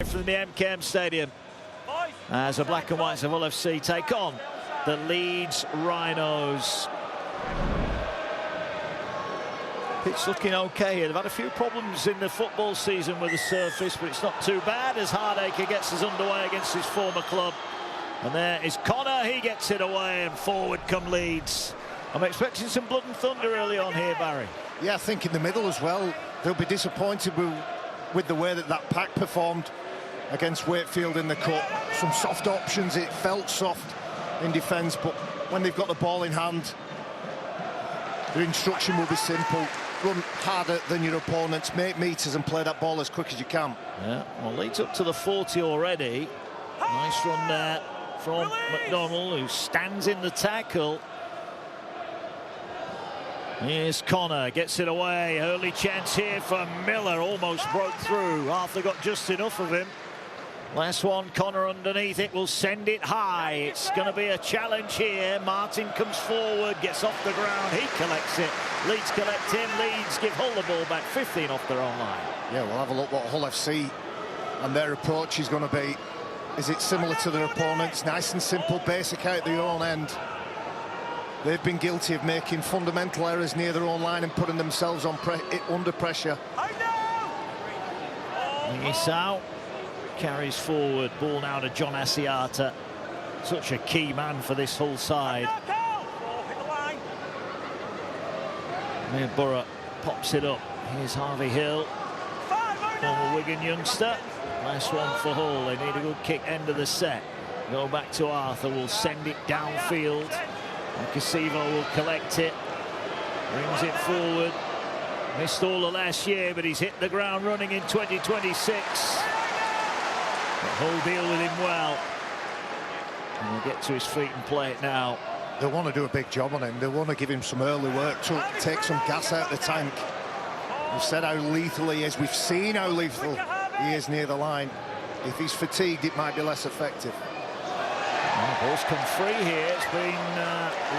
from the MKM Stadium as the Black and Whites of Hull FC take on the Leeds Rhinos. Pitch looking okay here. They've had a few problems in the football season with the surface, but it's not too bad as Hardacre gets us underway against his former club. And there is Connor. He gets it away, and forward come Leeds. I'm expecting some blood and thunder early on here, Barry. Yeah, I think in the middle as well. They'll be disappointed with the way that pack performed against Wakefield in the cup. Some soft options. It felt soft in defence, but when they've got the ball in hand, their instruction will be simple. Run harder than your opponents, make meters and play that ball as quick as you can. Yeah, well, Leeds up to the 40 already. Nice run there from McDonald, who stands in the tackle. Here's Connor, gets it away. Early chance here for Miller, almost broke through. Arthur got just enough of him. Last one, Connor underneath it, will send it high. It's going to be a challenge here. Martin comes forward, gets off the ground. He collects it. Leeds collect him. Leeds give Hull the ball back, 15 off their own line. Yeah, we'll have a look what Hull FC and their approach is going to be. Is it similar to their opponents? Nice and simple, basic out their own end. They've been guilty of making fundamental errors near their own line and putting themselves on under pressure. Isao carries forward, ball now to John Asiata. Such a key man for this Hull side. Mir Borough pops it up. Here's Harvey Hill, former Wigan youngster. Last one for Hull. They need a good kick end of the set. Go back to Arthur, will send it downfield. Casivo will collect it, brings it forward. Missed all the last year, but he's hit the ground running in 2026. Hull deal with him well. And he'll get to his feet and play it now. They want to do a big job on him. They want to give him some early work to take some gas out of the tank. We've said how lethal he is. We've seen how lethal he is near the line. If he's fatigued, it might be less effective. Well, ball's come free here. It's been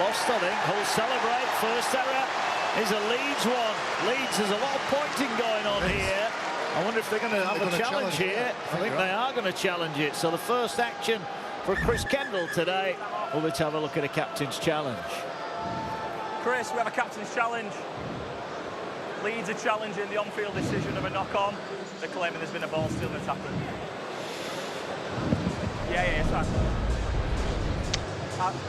lost, I think. Hull celebrate. First error is a Leeds one. Leeds, there's a lot of pointing going on here. I wonder if they're going to have a challenge here. I think they are going to challenge it. So the first action for Chris Kendall today will be to have a look at a captain's challenge. Chris, we have a captain's challenge. Leeds are challenging the on-field decision of a knock-on. They're claiming there's been a ball steal that's happened. Yeah, it's right.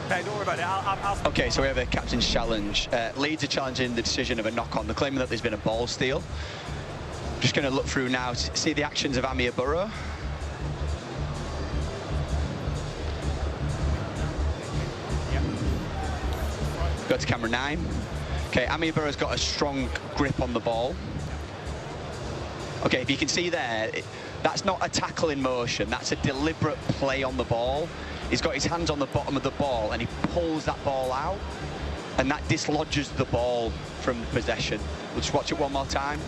Ben, don't worry about it. I'll OK, so we have a captain's challenge. Leeds are challenging the decision of a knock-on. They're claiming that there's been a ball steal. Just going to look through now to see the actions of Amir Borough. Yep. Go to camera 9. OK, Amir Borough's got a strong grip on the ball. OK, if you can see there, that's not a tackle in motion. That's a deliberate play on the ball. He's got his hands on the bottom of the ball and he pulls that ball out, and that dislodges the ball from possession. We'll just watch it one more time.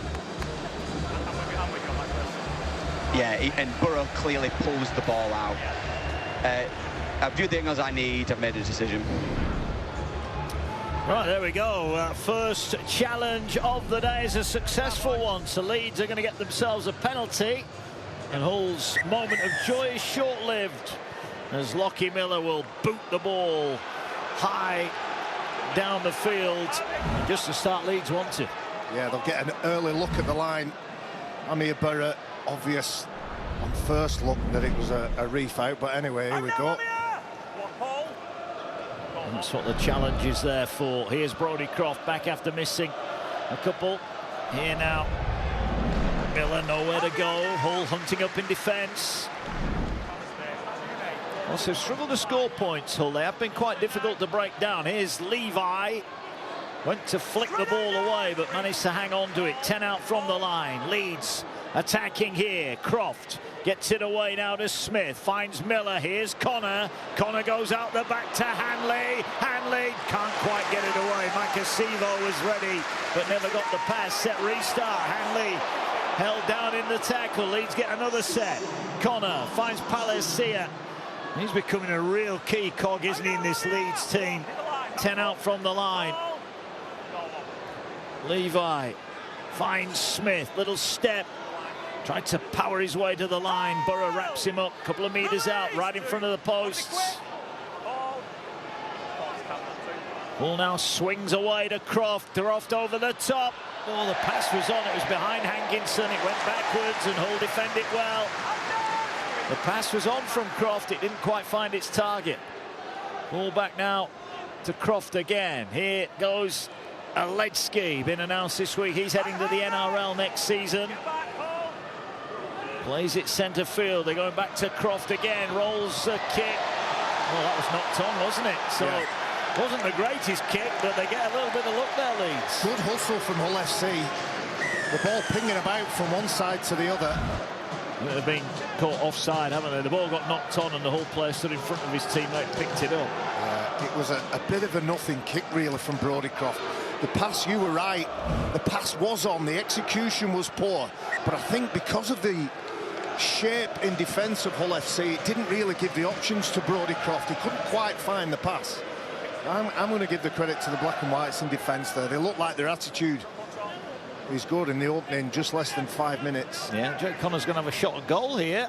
Yeah, and Borough clearly pulls the ball out. I've viewed the angles I need. I've made a decision. Right, there we go. First challenge of the day is a successful one. So Leeds are going to get themselves a penalty. And Hull's moment of joy is short-lived, as Lockie Miller will boot the ball high down the field. And just to start, Leeds want it. Yeah, they'll get an early look at the line. Amir Borough, obvious on first look that it was a reef out, but anyway, here we go. That's what the challenge is there for. Here's Brodie Croft back after missing a couple. Here now, Miller nowhere to go. Hull hunting up in defence. Also struggled to score points, Hull. They have been quite difficult to break down. Here's Levi. Went to flick the ball away, but managed to hang on to it. 10 out from the line. Leeds attacking here. Croft gets it away now to Smith. Finds Miller. Here's Connor. Connor goes out the back to Hanley. Hanley can't quite get it away. Makasivo was ready, but never got the pass. Set restart. Hanley held down in the tackle. Leeds get another set. Connor finds Palacia. He's becoming a real key cog, isn't he, in this Leeds team. 10 out from the line. Levi finds Smith, little step, Tried to power his way to the line. Borough wraps him up, a couple of metres out, right in front of the posts. Ball now swings away to Croft. Croft over the top. Oh, the pass was on. It was behind Hankinson. It went backwards and Hull defended well. The pass was on from Croft. It didn't quite find its target. Ball back now to Croft again. Here goes Aledzki, been announced this week. He's heading to the NRL next season. Plays it centre field. They're going back to Croft again. Rolls a kick. Well, that was knocked on, wasn't it? So it wasn't the greatest kick, but they get a little bit of luck there, Leeds. Good hustle from Hull FC. The ball pinging about from one side to the other. They've been caught offside, haven't they? The ball got knocked on and the Hull player stood in front of his teammate, picked it up. It was a bit of a nothing kick, really, from Brodie Croft. The pass, you were right, the pass was on, the execution was poor, but I think because of the shape in defence of Hull FC, it didn't really give the options to Brodie Croft. He couldn't quite find the pass. I'm going to give the credit to the black and whites in defence there. They look like their attitude is good in the opening, just less than 5 minutes. Yeah, Jake Connor's going to have a shot at goal here.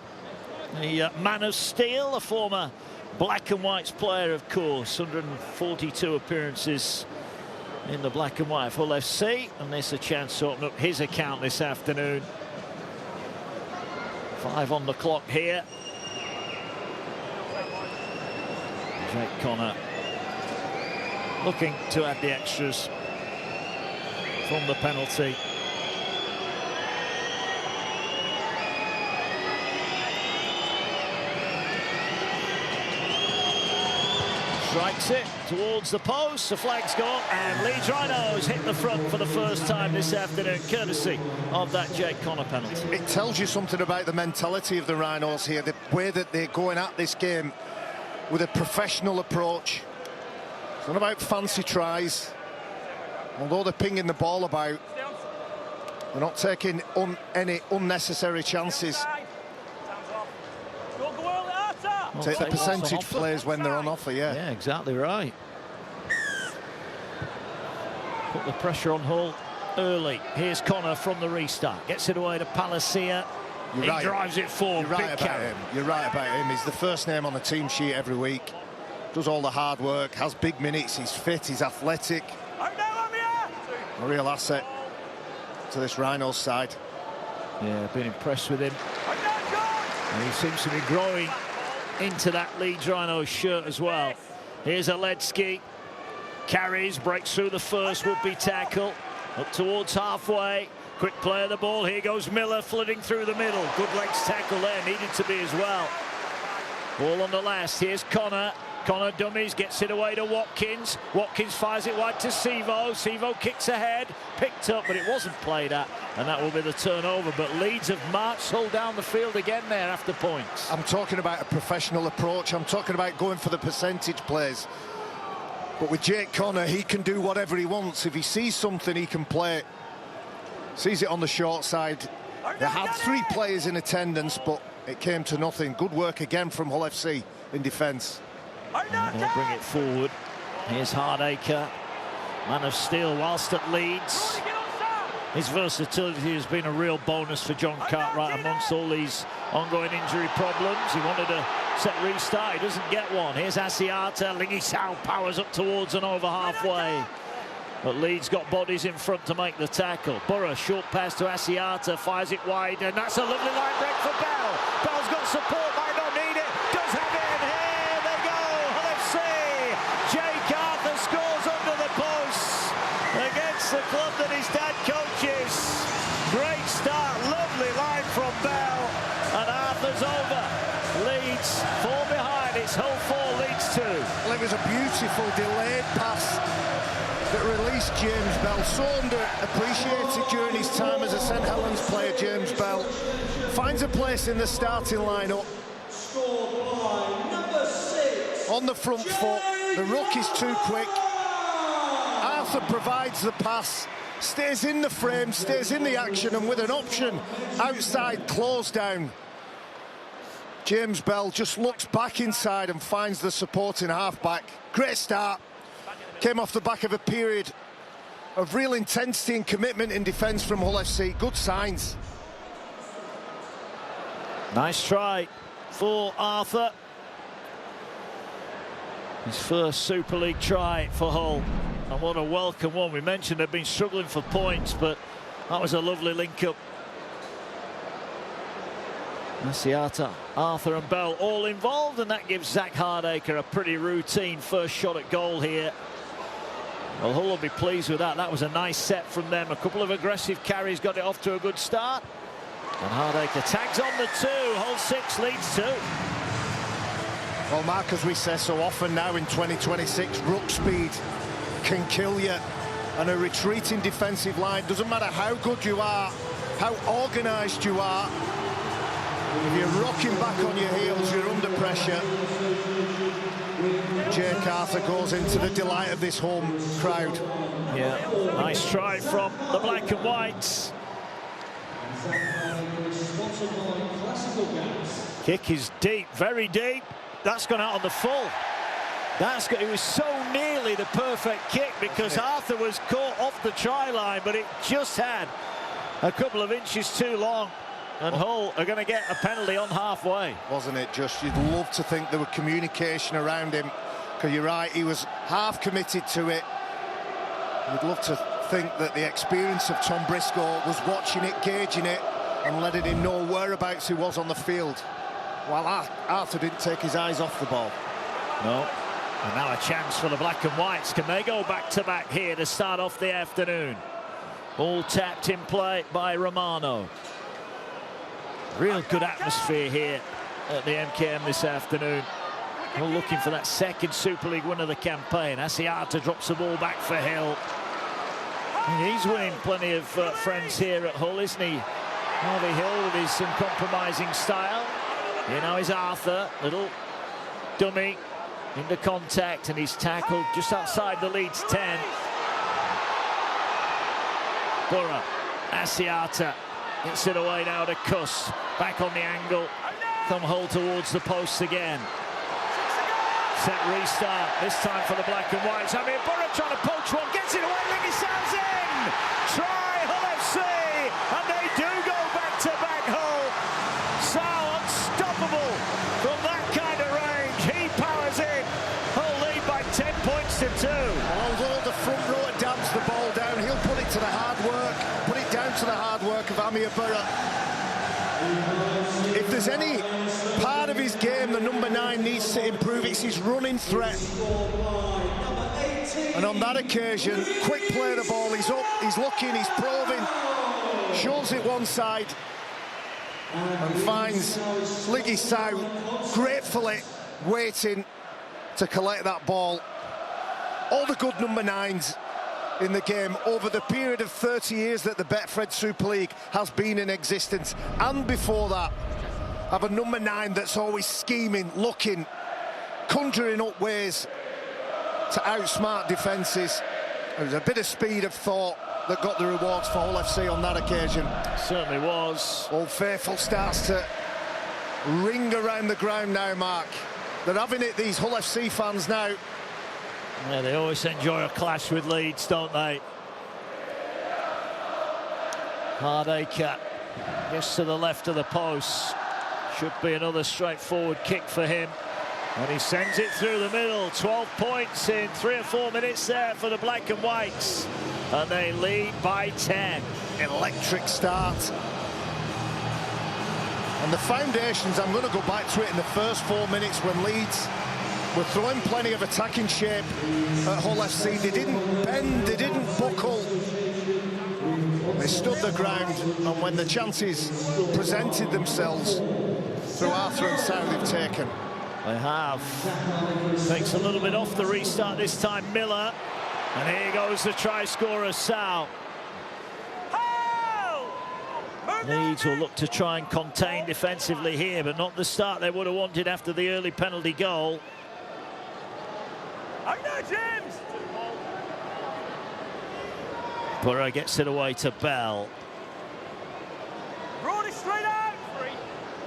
The man of steel, a former black and whites player, of course. 142 appearances in the black and white of Hull FC, and there's a chance to open up his account this afternoon. 5 on the clock here. Jake Connor looking to add the extras from the penalty. Strikes it towards the post, the flag's gone, and Leeds Rhinos hit the front for the first time this afternoon, courtesy of that Jake Connor penalty. It tells you something about the mentality of the Rhinos here, the way that they're going at this game with a professional approach. It's not about fancy tries. Although they're pinging the ball about, they're not taking any unnecessary chances. Take the percentage plays when they're on offer, yeah. Yeah, exactly right. Put the pressure on Hull early. Here's Connor from the restart. Gets it away to Palacia. He drives it forward. You're right about him. You're right about him. He's the first name on the team sheet every week. Does all the hard work, has big minutes, he's fit, he's athletic. A real asset to this Rhinos side. Yeah, been impressed with him. And he seems to be growing into that Leeds Rhinos shirt as well. Here's Aledzki. Carries, breaks through the first would-be tackle. Up towards halfway. Quick play of the ball. Here goes Miller flooding through the middle. Good legs tackle there, needed to be as well. Ball on the last. Here's Connor. Connor dummies, gets it away to Watkins. Watkins fires it wide to Sevo. Sevo kicks ahead, picked up, but it wasn't played at, and that will be the turnover. But Leeds have marched Hull down the field again there after points. I'm talking about a professional approach. I'm talking about going for the percentage plays. But with Jake Connor, he can do whatever he wants. If he sees something, he can play it. Sees it on the short side. They had 3 players in attendance, but it came to nothing. Good work again from Hull FC in defence. They'll bring it forward. Here's Hardacre, man of steel whilst at Leeds. His versatility has been a real bonus for John Cartwright amongst all these ongoing injury problems. He wanted a set restart, he doesn't get one. Here's Asiata. Lingisau powers up towards and over halfway. But Leeds got bodies in front to make the tackle. Borough, short pass to Asiata, fires it wide, and that's a lovely line break for Bell. Bell's got support, might not need it, does have it, and here they go, Hull FC. Jake Arthur scores under the posts against the club that his dad coaches. Great start, lovely line from Bell, and Arthur's over. Leeds 4 behind, it's Hull 4, Leeds 2. Well, it was a beautiful delayed pass that released James Bell. So underappreciated during his time as a St Helens player. James Bell finds a place in the starting lineup. On the front foot, the ruck is too quick. Arthur provides the pass, stays in the frame, stays in the action, and with an option outside close down, James Bell just looks back inside and finds the supporting halfback. Great start. Came off the back of a period of real intensity and commitment in defence from Hull FC. Good signs. Nice try for Arthur. His first Super League try for Hull. And what a welcome one. We mentioned they've been struggling for points, but that was a lovely link-up. Asiata, Arthur and Bell all involved, and that gives Zach Hardacre a pretty routine first shot at goal here. Well, Hull will be pleased with that. That was a nice set from them. A couple of aggressive carries got it off to a good start. And Hardacre tags on the 2. Hull 6, Leeds 2. Well, Mark, as we say so often now in 2026, ruck speed can kill you. And a retreating defensive line, doesn't matter how good you are, how organised you are, if you're rocking back on your heels, you're under pressure. Jake Arthur goes into the delight of this home crowd. Yeah, nice try from the black and whites. Kick is deep, very deep. That's gone out on the full. It was so nearly the perfect kick because Arthur was caught off the try line, but it just had a couple of inches too long. And Hull are going to get a penalty on halfway. Wasn't it just? You'd love to think there was communication around him, because you're right, he was half committed to it. You'd love to think that the experience of Tom Briscoe was watching it, gauging it, and letting him know whereabouts he was on the field, while Arthur didn't take his eyes off the ball. No. And now a chance for the black and whites. Can they go back-to-back here to start off the afternoon? Ball tapped in play by Romano. Real good atmosphere here at the MKM this afternoon. We're looking for that second Super League win of the campaign. Asiata drops the ball back for Hill. And he's winning plenty of friends here at Hull, isn't he? Harvey Hill with his uncompromising style. Here now is Arthur. Little dummy into contact, and he's tackled just outside the Leeds 10. Borough, Asiata gets it away now to Kuss. Back on the angle. Come Hull towards the posts again. Set restart, this time for the black and whites. I mean, Borough trying to poach one, gets it away, Lingy Sounds in! Try Hull FC, and they do go back-to-back Hull. Sal unstoppable from that kind of range. He powers in. Hull lead by 10 points to 2. Well, although the front rower dabs the ball down, he'll put it to the hard work, put it down to the hard work of Amir Borough. If there's any part of his game the number 9 needs to improve, it's his running threat. And on that occasion, quick play the ball, he's up, he's looking, he's probing, shows it one side, and finds Liggy Sow gratefully waiting to collect that ball. All the good number 9s in the game over the period of 30 years that the Betfred Super League has been in existence, and before that, have a number 9 that's always scheming, looking, conjuring up ways to outsmart defences. There was a bit of speed of thought that got the rewards for Hull FC on that occasion. Certainly was. Old Faithful starts to ring around the ground now, Mark. They're having it, these Hull FC fans now. Yeah, they always enjoy a clash with Leeds, don't they? Hardacre gets to the left of the post. Should be another straightforward kick for him. And he sends it through the middle. 12 points in 3 or 4 minutes there for the black and whites. And they lead by 10. Electric start. And the foundations, I'm going to go back to it in the first 4 minutes when Leeds were throwing plenty of attacking shape at Hull FC. They didn't bend, they didn't buckle. They stood the ground, and when the chances presented themselves through Arthur and Sow, they've taken. They have. Takes a little bit off the restart this time, Miller. And here goes the try scorer, Sow. Leeds will look to try and contain defensively here, but not the start they would have wanted after the early penalty goal. James! Borough gets it away to Bell. Brought it straight out. Free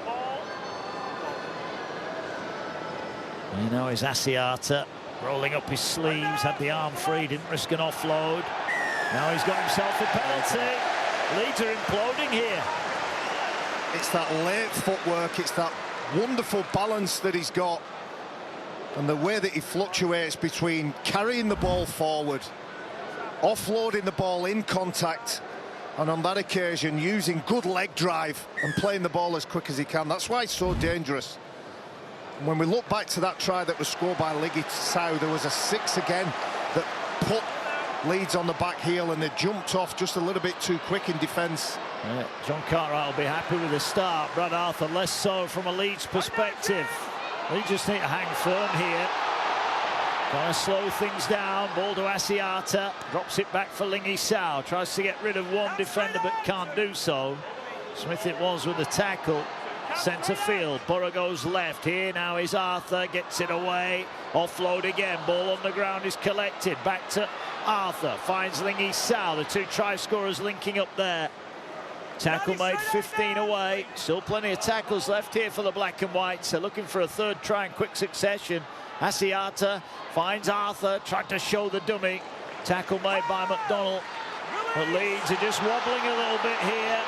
ball. You know, is Asiata rolling up his sleeves, had the arm free, didn't risk an offload. Now he's got himself a penalty. Leeds are imploding here. It's that late footwork, it's that wonderful balance that he's got, and the way that he fluctuates between carrying the ball forward, offloading the ball in contact, and on that occasion using good leg drive and playing the ball as quick as he can. That's why it's so dangerous. And when we look back to that try that was scored by Leeds, there was a 6 again that put Leeds on the back heel, and they jumped off just a little bit too quick in defence. Yeah, John Cartwright will be happy with the start. Brad Arthur less so from a Leeds perspective. They just need to hang firm here. Trying to slow things down. Ball to Asiata. Drops it back for Lingy Sao. Tries to get rid of one defender but can't do so. Smith it was with the tackle. Centre field. Borough goes left. Here now is Arthur. Gets it away. Offload again. Ball on the ground is collected. Back to Arthur. Finds Lingy Sao. The two try scorers linking up there. Tackle made 15 away. Still plenty of tackles left here for the black and whites. They're looking for a third try in quick succession. Asiata finds Arthur. Tried to show the dummy. Tackle made by McDonald. But Leeds are just wobbling a little bit here.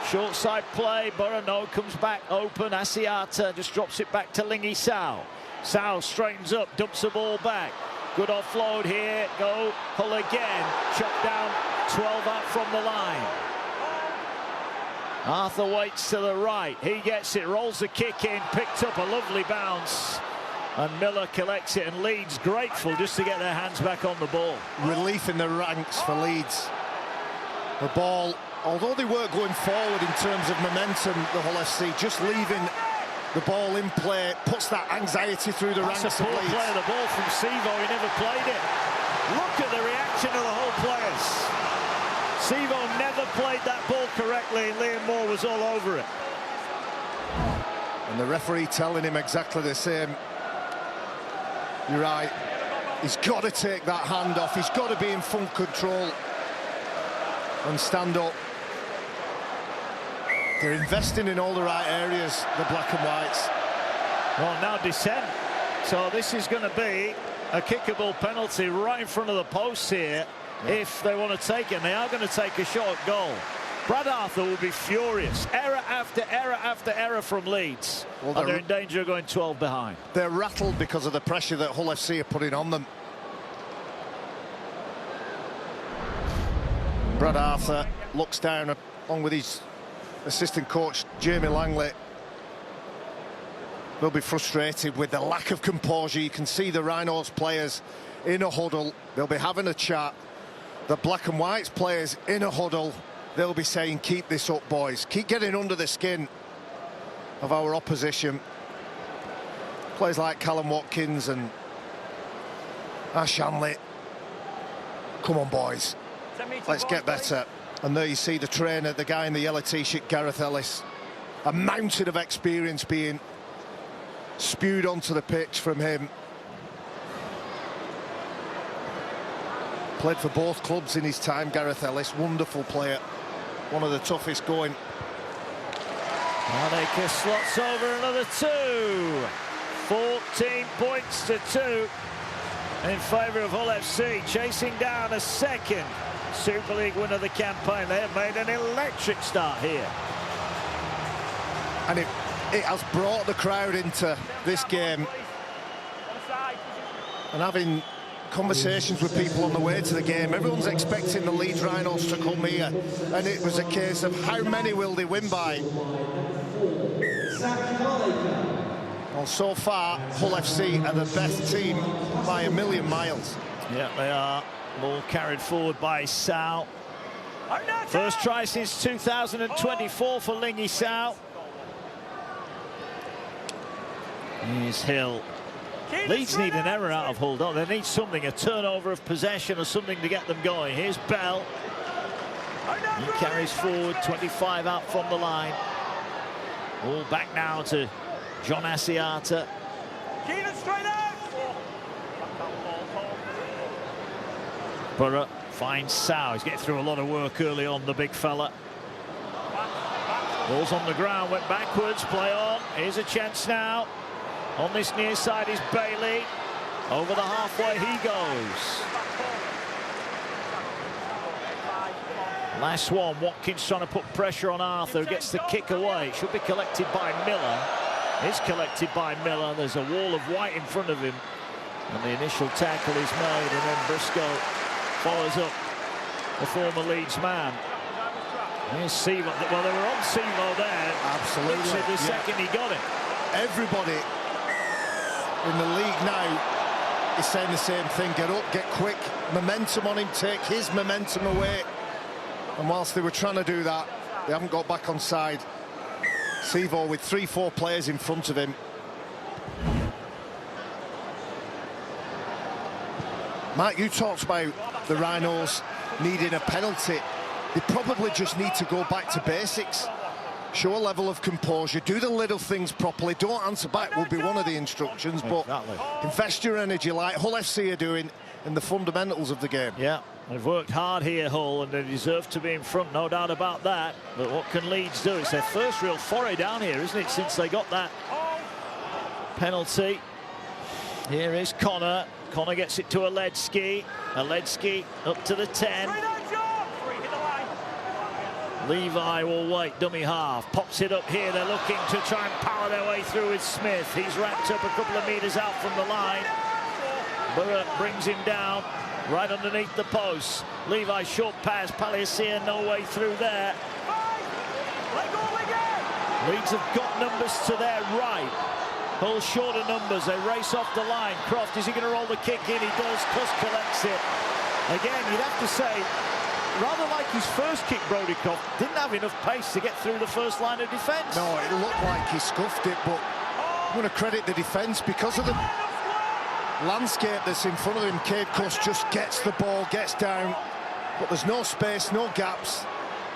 Short side play. Borough comes back open. Asiata just drops it back to Lingy Sao. Sao straightens up. Dumps the ball back. Good offload here. Go Hull again. Chopped down 12 out from the line. Arthur waits to the right. He gets it, rolls the kick in, picked up a lovely bounce. And Miller collects it, and Leeds grateful just to get their hands back on the ball. Relief in the ranks for Leeds. The ball, although they weren't going forward in terms of momentum, the Hull FC, just leaving the ball in play puts that anxiety through the ranks of Leeds. That's a poor play of the ball from Sevo. He never played it. Look at the reaction of the Hull players. Sevo never played that ball correctly. Liam Moore was all over it. And the referee telling him exactly the same. You're right. He's got to take that hand off. He's got to be in full control and stand up. They're investing in all the right areas, the black and whites. Well, now descent. So this is going to be a kickable penalty right in front of the post here. Yeah. If they want to take it, and they are going to take a short goal. Brad Arthur will be furious. Error after error after error from Leeds. Well, and they're in danger of going 12 behind. They're rattled because of the pressure that Hull FC are putting on them. Brad Arthur looks down along with his assistant coach, Jamie Langley. They'll be frustrated with the lack of composure. You can see the Rhinos players in a huddle. They'll be having a chat. The black and whites players in a huddle. They'll be saying, keep this up, boys. Keep getting under the skin of our opposition. Players like Callum Watkins and Ash Hanley. Come on, boys. Let's get better. And there you see the trainer, the guy in the yellow t-shirt, Gareth Ellis. A mountain of experience being spewed onto the pitch from him. Played for both clubs in his time, Gareth Ellis. Wonderful player. One of the toughest going. Wanamaker slots over another 2. 14 points to 2 in favour of Hull FC, chasing down a second Super League win of the campaign. They have made an electric start here. And it has brought the crowd into this game. And having conversations with people on the way to the game, everyone's expecting the Leeds Rhinos to come here, and it was a case of how many will they win by. Well, so far Hull FC are the best team by a million miles. Yeah, they are. Ball carried forward by Sao. First try since 2024 for Lingy Sao. Here's Hill. Leeds need an error out of Hull, don't they? They need something, a turnover of possession or something to get them going. Here's Bell. He carries forward, 25 out from the line. All back now to John Asiata. Borough finds Sao. He's getting through a lot of work early on, the big fella. Ball's on the ground, went backwards, play on. Here's a chance now. On this near side is Bailey. Over the halfway he goes. Last one, Watkins trying to put pressure on Arthur, gets the kick away. It should be collected by Miller. It's collected by Miller. There's a wall of white in front of him. And the initial tackle is made, and then Briscoe follows up the former Leeds man. Here's Sevo. Well, they were on Sevo there. Absolutely. The second he got it. Everybody in the league now is saying the same thing. Get up, get quick. Momentum on him, take his momentum away. And whilst they were trying to do that, they haven't got back on side. Sevo with 3-4 players in front of him. Mark, you talked about the Rhinos needing a penalty. They probably just need to go back to basics. Show a level of composure, do the little things properly, don't answer back will be one of the instructions, but invest your energy like Hull FC are doing in the fundamentals of the game. Yeah, they've worked hard here, Hull, and they deserve to be in front, no doubt about that. But what can Leeds do? It's their first real foray down here, isn't it, since they got that penalty. Here is Connor. Connor gets it to Aledski. Aledski up to the 10. Levi will wait, dummy half. Pops it up here. They're looking to try and power their way through with Smith. He's wrapped up a couple of metres out from the line. Burrett brings him down right underneath the post. Levi short pass. Palacia no way through there. Leeds have got numbers to their right. Hull shorter numbers. They race off the line. Croft, is he going to roll the kick in? He does. Cuss collects it. Again, you'd have to say, rather like his first kick, Brodie Croft didn't have enough pace to get through the first line of defence. No, it looked like he scuffed it, but I'm going to credit the defence because of the landscape that's in front of him. Cade Cuss just gets the ball, gets down, but there's no space, no gaps,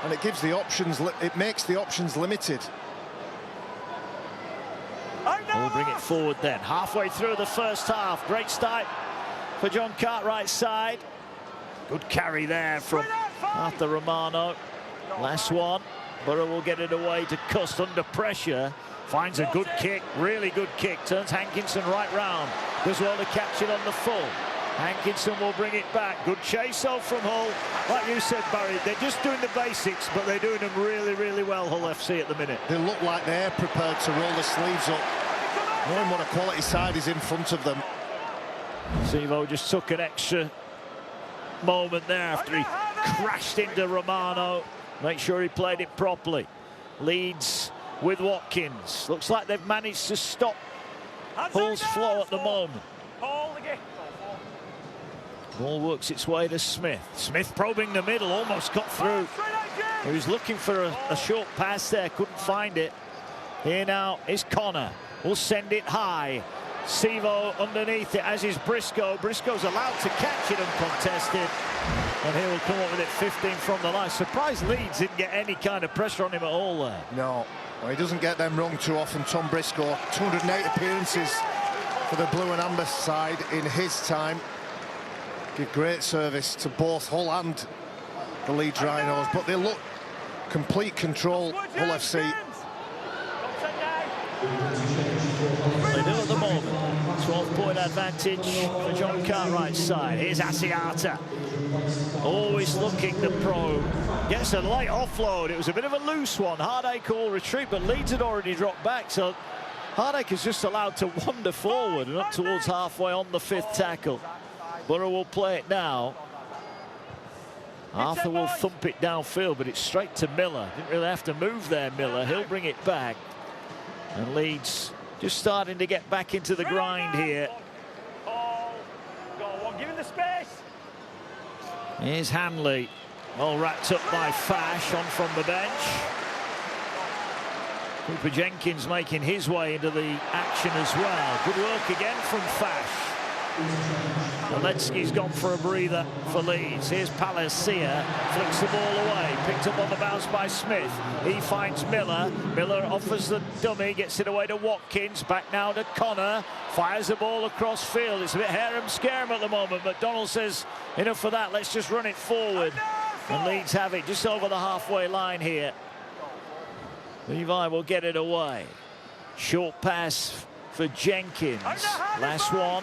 and it gives the options. It makes the options limited. We'll bring it forward then. Halfway through the first half. Great start for John Cartwright's side. Good carry there from Arthur Romano. Last one. Burrow will get it away to Cuss under pressure. Finds a good kick, really good kick. Turns Hankinson right round. Does well to catch it on the full. Hankinson will bring it back. Good chase off from Hull. Like you said, Barry, they're just doing the basics, but they're doing them really, really well, Hull FC at the minute. They look like they're prepared to roll the sleeves up, knowing what a quality side is in front of them. Sevo just took an extra moment there after he crashed into Romano. Make sure he played it properly. Leeds with Watkins. Looks like they've managed to stop Hull's flow at the moment. Ball works its way to Smith. Smith probing the middle, almost got through. He was looking for a short pass there, couldn't find it. Here now is Connor. Will send it high. Sevo underneath it, as is Briscoe. Briscoe's allowed to catch it uncontested. And he will come up with it 15 from the line. Surprised Leeds didn't get any kind of pressure on him at all there. No, well, he doesn't get them wrong too often, Tom Briscoe. 208 appearances for the blue and amber side in his time. Give great service to both Hull and the Leeds Rhinos, but they look complete control, Hull FC. They do at the moment. 12-point advantage for John Cartwright's side. Here's Asiata. Always looking to probe. Gets a light offload. It was a bit of a loose one. Hardacre will retreat, but Leeds had already dropped back, so Hardacre's just allowed to wander forward and up towards halfway on the fifth tackle. Burrow will play it now. Arthur will thump it downfield, but it's straight to Miller. Didn't really have to move there, Miller. He'll bring it back. And Leeds just starting to get back into the grind here. Go on, give him the space. Here's Hanley. All wrapped up by Fash on from the bench. Cooper Jenkins making his way into the action as well. Good work again from Fash. Aledski's gone for a breather for Leeds. Here's Palacia, flicks the ball away, picked up on the bounce by Smith. He finds Miller. Miller offers the dummy, gets it away to Watkins. Back now to Connor, fires the ball across field. It's a bit harem-scarum at the moment. McDonald says, enough for that, let's just run it forward. And Leeds have it just over the halfway line here. Levi will get it away. Short pass for Jenkins. Last one.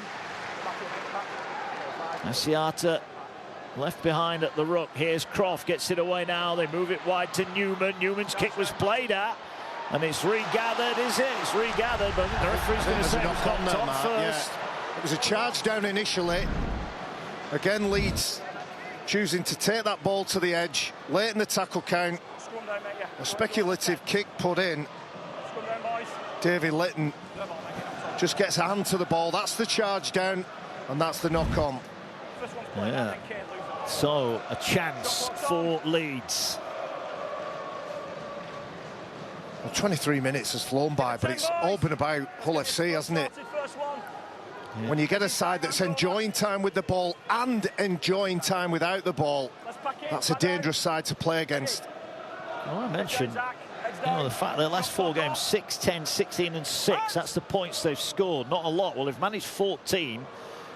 Asiata Left behind at the ruck. Here's Croft, gets it away now. They move it wide to Newman. Newman's kick was played at, and it's regathered, is it? It's regathered, but the referee's going to say it's knocked on first. Yeah. It was a charge down initially. Again, Leeds choosing to take that ball to the edge late in the tackle count. A speculative kick put in. Davy Litton just gets a hand to the ball. That's the charge down, and that's the knock on. Yeah. So a chance for Leeds. Well, 23 minutes has flown by, but it's all been about Hull FC, hasn't it? Yeah. When you get a side that's enjoying time with the ball and enjoying time without the ball, that's a dangerous side to play against. Well, I mentioned the fact their last 4 games, 6, 10, 16 and 6, that's the points they've scored. Not a lot. Well, they've managed 14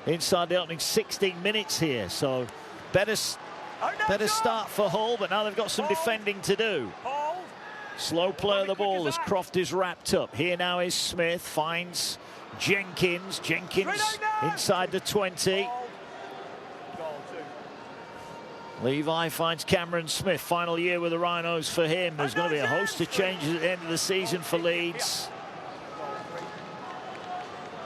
inside the opening 16 minutes here, so better start for Hull, but now they've got some defending to do. Slow play of the ball as Croft is wrapped up. Here now is Smith, finds Jenkins. Jenkins inside the 20. Levi finds Cameron Smith. Final year with the Rhinos for him. There's going to be a host of changes at the end of the season for Leeds.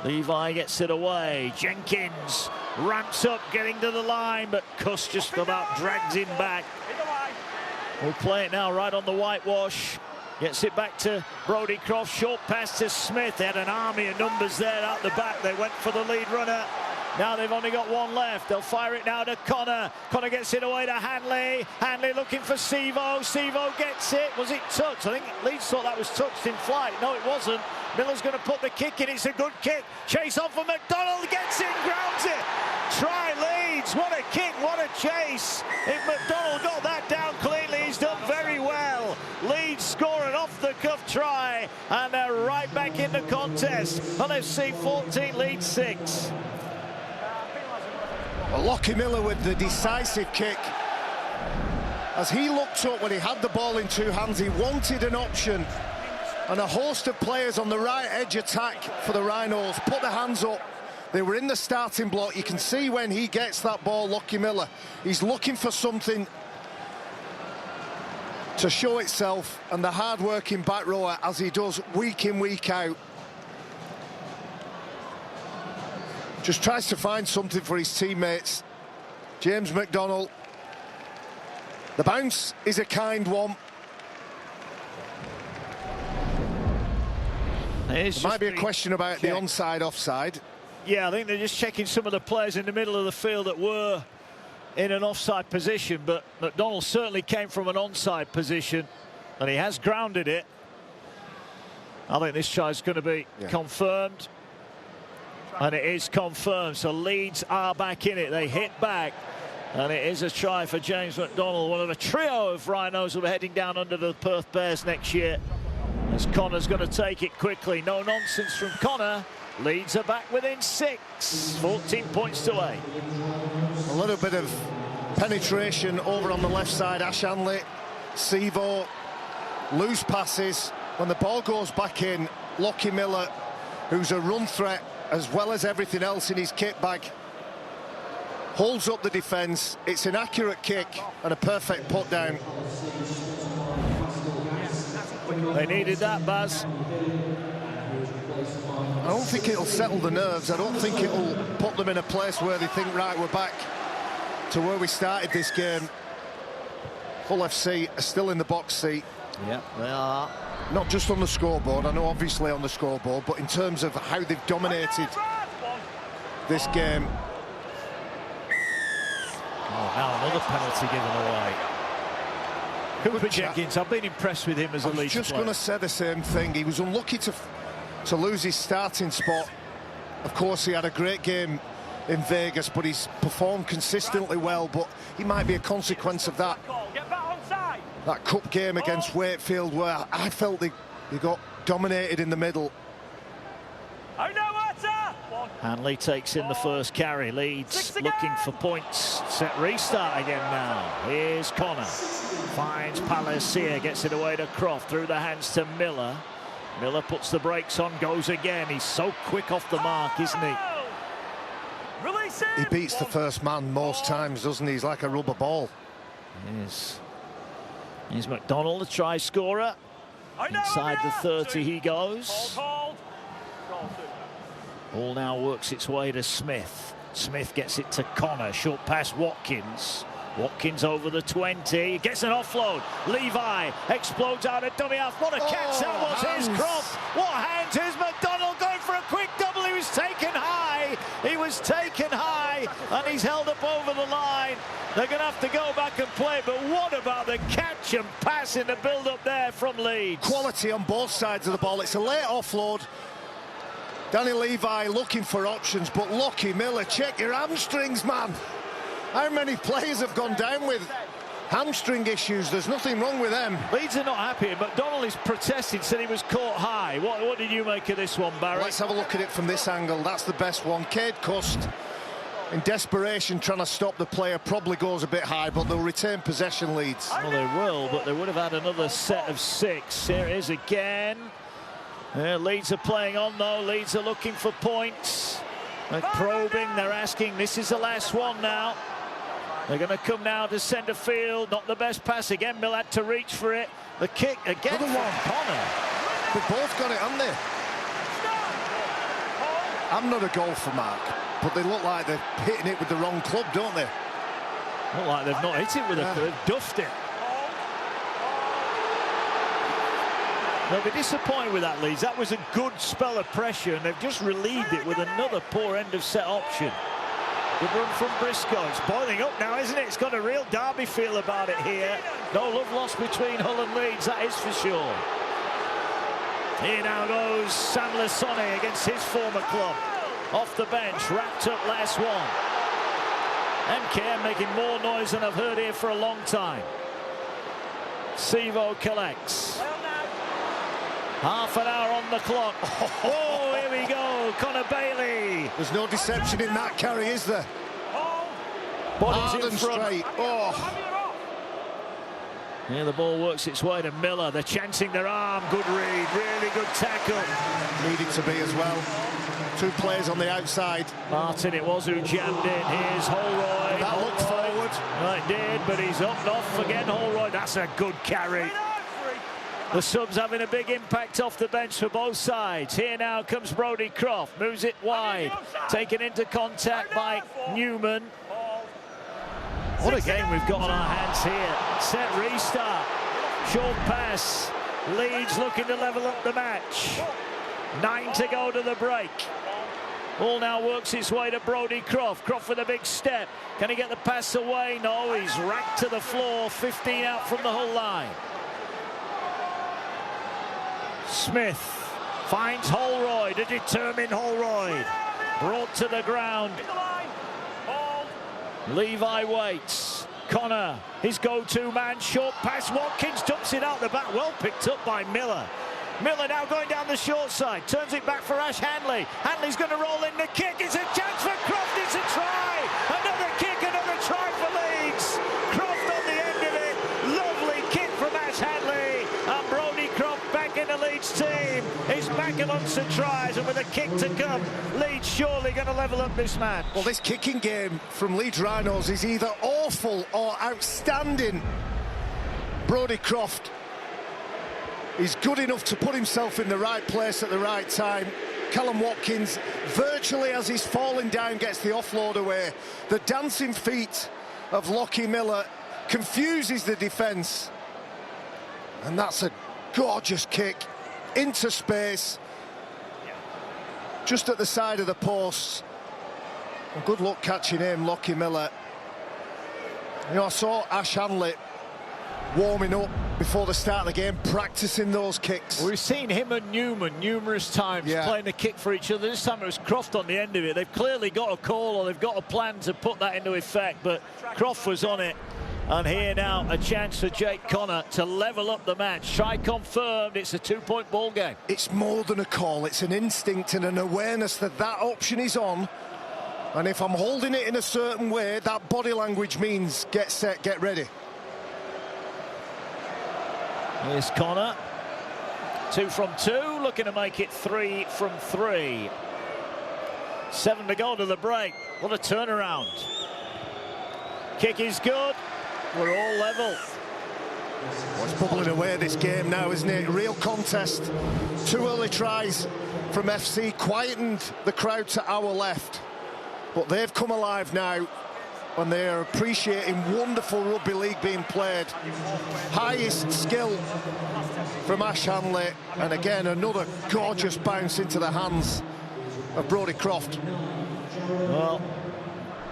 Levi gets it away. Jenkins ramps up, getting to the line, but Cuss just about drags him back. We'll play it now right on the whitewash. Gets it back to Brodie Croft. Short pass to Smith. They had an army of numbers there out the back. They went for the lead runner. Now they've only got one left. They'll fire it now to Connor. Connor gets it away to Hanley. Hanley looking for Sevo. Sevo gets it. Was it touched? I think Leeds thought that was touched in flight. No, it wasn't. Miller's going to put the kick in. It's a good kick. Chase on for McDonald. Gets in, grounds it. Try Leeds. What a kick, what a chase. If McDonald got that down cleanly, he's done very well. Leeds score an off-the-cuff try, and they're right back in the contest. Hull FC 14, Leeds 6. Lockie Miller with the decisive kick. As he looked up when he had the ball in 2 hands, he wanted an option, and a host of players on the right edge attack for the Rhinos put their hands up. They were in the starting block. You can see when he gets that ball, Lockie Miller, he's looking for something to show itself, and the hard-working back rower, as he does week in, week out, just tries to find something for his teammates. James McDonald. The bounce is a kind one. There might be a question about the onside, offside. Yeah, I think they're just checking some of the players in the middle of the field that were in an offside position, but McDonald certainly came from an onside position, and he has grounded it. I think this try is going to be confirmed. And it is confirmed, so Leeds are back in it. They hit back, and it is a try for James McDonald, one of a trio of Rhinos who are heading down under the Perth Bears next year. As Connor's going to take it quickly. No nonsense from Connor. Leeds are back within 6. 14 points to 8. A little bit of penetration over on the left side. Ash Hanley, Sevo, loose passes. When the ball goes back in, Lockie Miller, who's a run threat as well as everything else in his kit bag, holds up the defence. It's an accurate kick and a perfect put down. They needed that, Baz. I don't think it'll settle the nerves. I don't think it'll put them in a place where they think, right, we're back to where we started this game. Hull FC are still in the box seat. Yeah, they are. Not just on the scoreboard, I know obviously on the scoreboard, but in terms of how they've dominated this game. Oh, now another penalty given away. Cooper Jenkins, I've been impressed with him as a Leeds player. I was just going to say the same thing. He was unlucky to lose his starting spot. Of course, he had a great game in Vegas, but he's performed consistently well, but he might be a consequence of that. That cup game against Wakefield, where I felt they got dominated in the middle. Hanley takes in the first carry. Leeds looking for points. Set restart again now. Here's Connor. Finds Palacia, gets it away to Croft, through the hands to Miller. Miller puts the brakes on, goes again. He's so quick off the mark, isn't he? Release him. He beats the first man most times, doesn't he? He's like a rubber ball. Yes. Here's McDonald, the try scorer. Inside the 30 he goes. Hold. Ball now works its way to Smith. Smith gets it to Connor. Short pass Watkins. Watkins over the 20. Gets an offload. Levi explodes out a dummy half. What a catch that was. Here's Croft. What hands. Here's McDonald going for a quick double. He was taken high. He was taken high. And he's held up over the line. They're going to have to go back and play. But what about the catch and pass in the build-up there from Leeds? Quality on both sides of the ball. It's a late offload. Danny Levi looking for options, but Lockie Miller, check your hamstrings, man. How many players have gone down with hamstring issues? There's nothing wrong with them. Leeds are not happy. McDonald is protested, said he was caught high. What did you make of this one, Barry? Let's have a look at it from this angle. That's the best one. Cade Cust, in desperation, trying to stop the player, probably goes a bit high, but they'll retain possession, Leeds. Well, they will, but they would have had another set of 6. Here it is again. Leeds are playing on, though. Leeds are looking for points. They're probing, they're asking. This is the last one now. They're going to come now to centre field. Not the best pass again. Mill had to reach for it. The kick again from Connor. They've both got it, haven't they? I'm not a golfer, Mark, but they look like they're hitting it with the wrong club, don't they? Look like they've not hit it with they've duffed it. They'll be disappointed with that, Leeds. That was a good spell of pressure, and they've just relieved it with another poor end of set option. Good run from Briscoe. It's boiling up now, isn't it? It's got a real derby feel about it here. No love lost between Hull and Leeds, that is for sure. Here now goes Sam Lasone against his former club. Off the bench, wrapped up last one. MKM making more noise than I've heard here for a long time. Sevo collects. Half an hour on the clock. Oh, here we go. Connor Bailey. There's no deception in that carry, is there? Bodies in front. Straight. Oh. Yeah, the ball works its way to Miller. They're chancing their arm. Good read. Really good tackle. Needed to be as well. 2 players on the outside. Martin, it was who jammed in. Here's Holroyd. That looked forward. Right, did, but he's up and off again. Holroyd. That's a good carry. The subs having a big impact off the bench for both sides. Here now comes Brodie Croft. Moves it wide. Taken into contact by Newman. What a game we've got on our hands here. Set restart. Short pass. Leeds looking to level up the match. 9 to go to the break. Ball now works its way to Brodie Croft. Croft with a big step. Can he get the pass away? No, he's racked to the floor. 15 out from the Hull line. Smith finds Holroyd, a determined Holroyd. Brought to the ground. Levi waits. Connor, his go-to man, short pass. Watkins dumps it out the back. Well picked up by Miller. Miller now going down the short side. Turns it back for Ash Hanley. Hanley's going to roll in the kick. It's a chance for Croft. It's a try. Another kick, another try for Leeds. Croft on the end of it. Lovely kick from Ash Hanley. And Brodie Croft back in the Leeds team. He's back amongst the tries, and with a kick to come, Leeds surely going to level up this match. Well, this kicking game from Leeds Rhinos is either awful or outstanding. Brodie Croft is good enough to put himself in the right place at the right time. Callum Watkins, virtually as he's falling down, gets the offload away. The dancing feet of Lockie Miller confuses the defence. And that's a gorgeous kick into space, just at the side of the post. And good luck catching him, Lockie Miller. You know, I saw Ash Hanley warming up before the start of the game, practicing those kicks. We've seen him and Newman numerous times playing a kick for each other. This time it was Croft on the end of it. They've clearly got a call, or they've got a plan to put that into effect, but Croft was on it. And here now a chance for Jake Connor to level up the match. Try confirmed. It's a 2-point ball game. It's more than a call. It's an instinct and an awareness that that option is on. And if I'm holding it in a certain way, that body language means get set, get ready. Here's Connor. 2 from 2, looking to make it 3 from 3. 7 to go to the break. What a turnaround. Kick is good. We're all level. Well, it's bubbling away this game now, isn't it? Real contest. 2 early tries from FC quietened the crowd to our left. But they've come alive now and they're appreciating wonderful rugby league being played. Highest skill from Ash Hanley. And again, another gorgeous bounce into the hands of Brodie Croft. Well,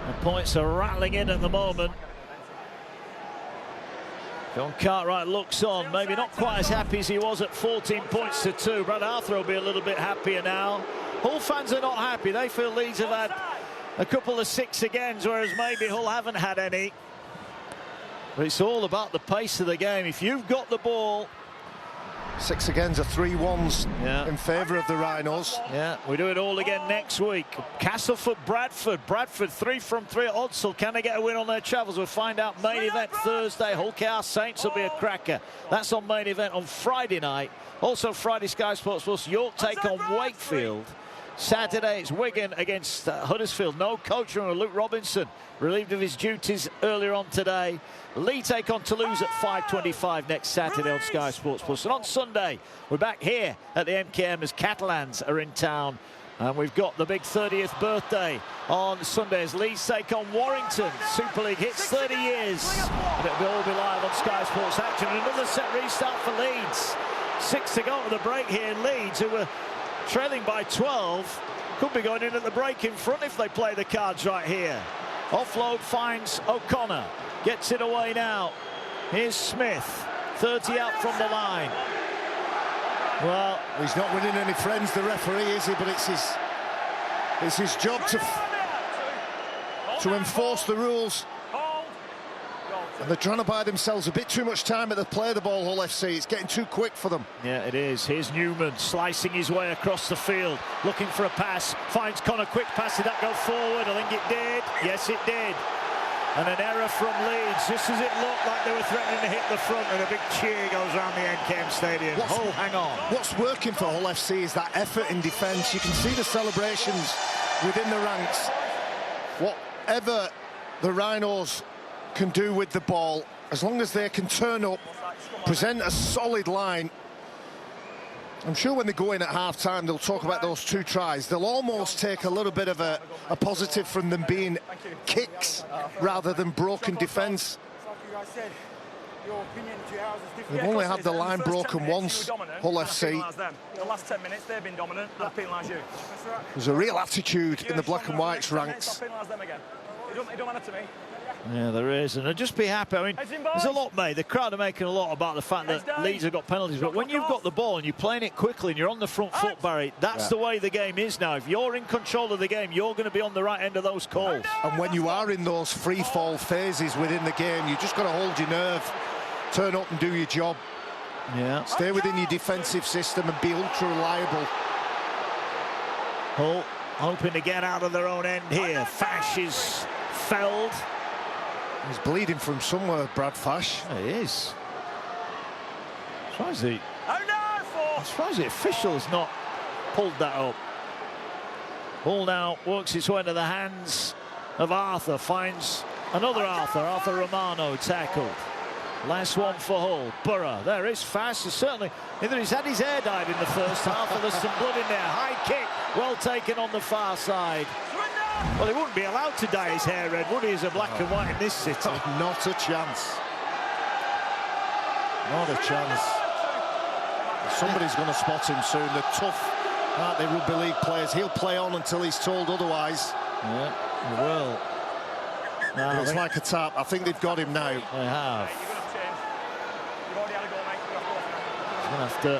the points are rattling in at the moment. John Cartwright looks on, maybe not quite as happy as he was at 14 points to 2. Brad Arthur will be a little bit happier now. Hull fans are not happy. They feel Leeds have had a couple of 6 agains, whereas maybe Hull haven't had any. But it's all about the pace of the game. If you've got the ball... 6 agains are 3-1s in favour of the Rhinos. Yeah, we do it all again next week. Castleford, Bradford 3 from 3 at Odsal. Can they get a win on their travels? We'll find out. Main event Thursday. Hull Chaos Saints will be a cracker. That's on main event on Friday night. Also Friday Sky Sports Plus, York take on Wakefield. Saturday it's Wigan against Huddersfield. No coach from Luke Robinson, relieved of his duties earlier on today. Lee take on Toulouse at 5:25 next Saturday on Sky Sports Plus. And on Sunday, we're back here at the MKM as Catalans are in town. And we've got the big 30th birthday on Sunday as Leeds take on Warrington. Super League hits 30 years. And it'll all be live on Sky Sports Action. Another set restart for Leeds. 6 to go to the break here in Leeds, who were trailing by 12. Could be going in at the break in front if they play the cards right here. Offload finds O'Connor. Gets it away now. Here's Smith. 30 out from the line. Well, he's not winning any friends, the referee, is he? But it's his job to enforce the rules. And they're trying to buy themselves a bit too much time at the play of the ball, Hull FC. It's getting too quick for them. Yeah, it is. Here's Newman slicing his way across the field, looking for a pass. Finds Connor. Quick pass. Did that go forward? I think it did. Yes, it did. And an error from Leeds, just as it looked like they were threatening to hit the front, and a big cheer goes around the MKM Stadium. Hull hang on. What's working for Hull FC is that effort in defence. You can see the celebrations within the ranks. Whatever the Rhinos can do with the ball, as long as they can turn up, present a solid line. I'm sure when they go in at half-time, they'll talk about those 2 tries. They'll almost take a little bit of a positive from them being kicks rather than broken defence. They've only had the line broken once, Hull FC. The last 10 minutes, they've been dominant, and I penalise you. There's a real attitude in the black and whites ranks. It don't matter to me. Yeah, there is, and I'd just be happy. I mean, there's a lot made. The crowd are making a lot about the fact that Leeds have got penalties, but when you've got the ball and you're playing it quickly and you're on the front foot, Barry, that's the way the game is now. If you're in control of the game, you're going to be on the right end of those calls. And when you are in those free-fall phases within the game, you just got to hold your nerve, turn up and do your job. Yeah. Stay within your defensive system and be ultra reliable. Hull hoping to get out of their own end here. Fash is felled. He's bleeding from somewhere, Brad Fash. Yeah, he is. I'm surprised the official has not pulled that up. Ball now works its way into the hands of Arthur. Finds another Arthur Romano tackled. Last one for Hull. Burrow. There is Fash. Certainly, either he's had his hair dyed in the first half or there's some blood in there. High kick. Well taken on the far side. Well, he wouldn't be allowed to dye his hair red, would he, as a black and white in this city? Not a chance. Not a chance. Somebody's going to spot him soon. The tough, aren't they, rugby league players? He'll play on until he's told otherwise. Yeah, he will. No, it's like a tap. I think they've got him now. They have.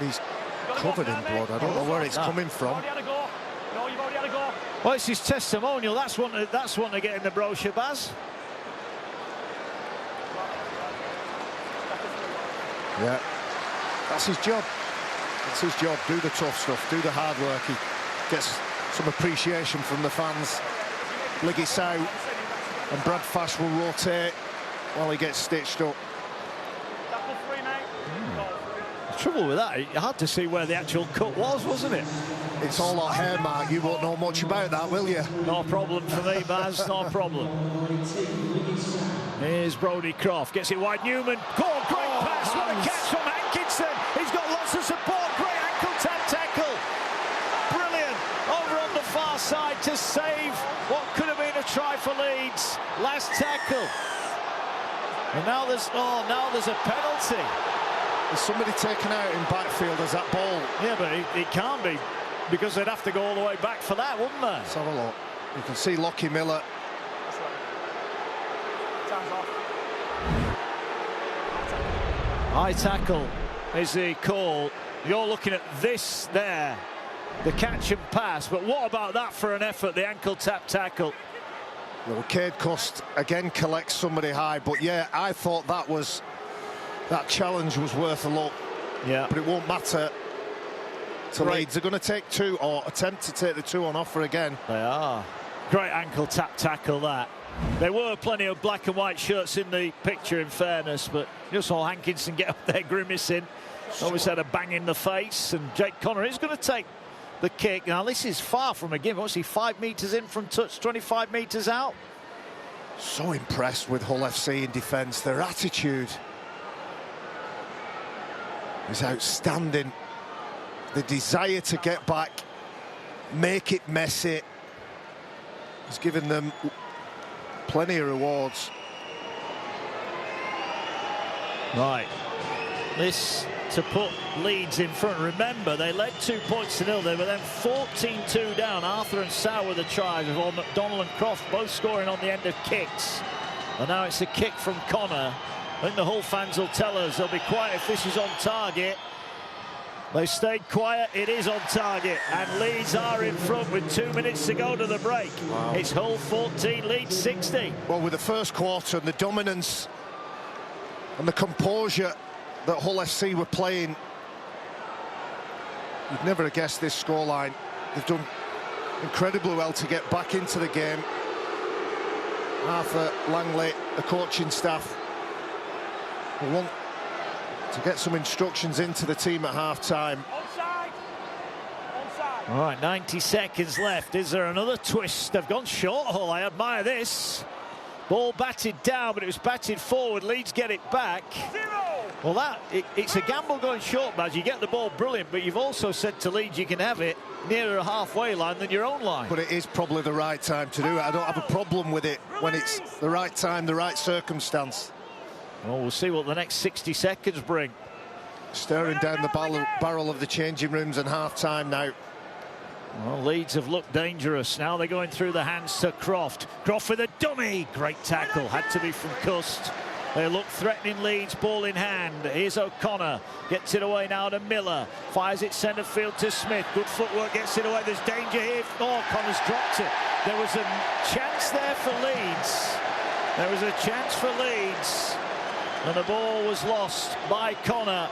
He's covered in blood. I don't know where it's coming from. Well, it's his testimonial. That's one to get in the brochure, Baz. Yeah, that's his job. That's his job. Do the tough stuff. Do the hard work. He gets some appreciation from the fans. Liggis out, and Brad Fash will rotate while he gets stitched up. The trouble with that, you had to see where the actual cut was, wasn't it? It's all our hair, Mark. You won't know much about that, will you? No problem for me, Baz, no problem. Here's Brodie Croft, gets it wide. Newman, great pass, what a catch from Hankinson. He's got lots of support, great ankle tap tackle. Brilliant, over on the far side to save what could have been a try for Leeds. Last tackle. And now there's a penalty. Is somebody taken out in backfield as that ball? Yeah, but it can't be, because they'd have to go all the way back for that, wouldn't they? Let's have a look. You can see Lockie Miller. High tackle is the call. You're looking at this there, the catch and pass, but what about that for an effort, the ankle tap tackle? Well, Cade Cust again collects somebody high, but yeah, I thought that challenge was worth a look. Yeah. But it won't matter to Leeds. They're going to take two, or attempt to take the two on offer again. They are. Great ankle tap tackle, that. There were plenty of black and white shirts in the picture, in fairness, but you saw Hankinson get up there grimacing. Always had a bang in the face, and Jake Connor is going to take the kick. Now, this is far from a given. What's he, 5 metres in from touch, 25 metres out? So impressed with Hull FC in defence. Their attitude is outstanding. The desire to get back, make it messy, has given them plenty of rewards. Right. This to put Leeds in front. Remember, they led 2 points to nil. They were then 14-2 down. Arthur and Sow with the tries, with all McDonald and Croft both scoring on the end of kicks. And now it's a kick from Connor. I think the Hull fans will tell us they'll be quiet if this is on target. They stayed quiet, it is on target, and Leeds are in front with 2 minutes to go to the break. Wow. It's Hull 14, Leeds 60. Well, with the first quarter and the dominance and the composure that Hull FC were playing, you'd never have guessed this scoreline. They've done incredibly well to get back into the game. Arthur, Langley, the coaching staff will want to get some instructions into the team at half-time. Onside. Onside. All right, 90 seconds left. Is there another twist? They've gone short, Hull. I admire this. Ball batted down, but it was batted forward. Leeds get it back. 0. Well, it's a gamble going short, Baz. You get the ball, brilliant, but you've also said to Leeds you can have it nearer a halfway line than your own line. But it is probably the right time to do it. I don't have a problem with it when it's the right time, the right circumstance. Well, we'll see what the next 60 seconds bring. Staring down the barrel of the changing rooms and half-time now. Well, Leeds have looked dangerous. Now they're going through the hands to Croft. Croft with a dummy. Great tackle. Had to be from Cust. They look threatening, Leeds, ball in hand. Here's O'Connor. Gets it away now to Miller. Fires it centre field to Smith. Good footwork, gets it away. There's danger here. Oh, Connor's dropped it. There was a chance there for Leeds. There was a chance for Leeds. And the ball was lost by Connor.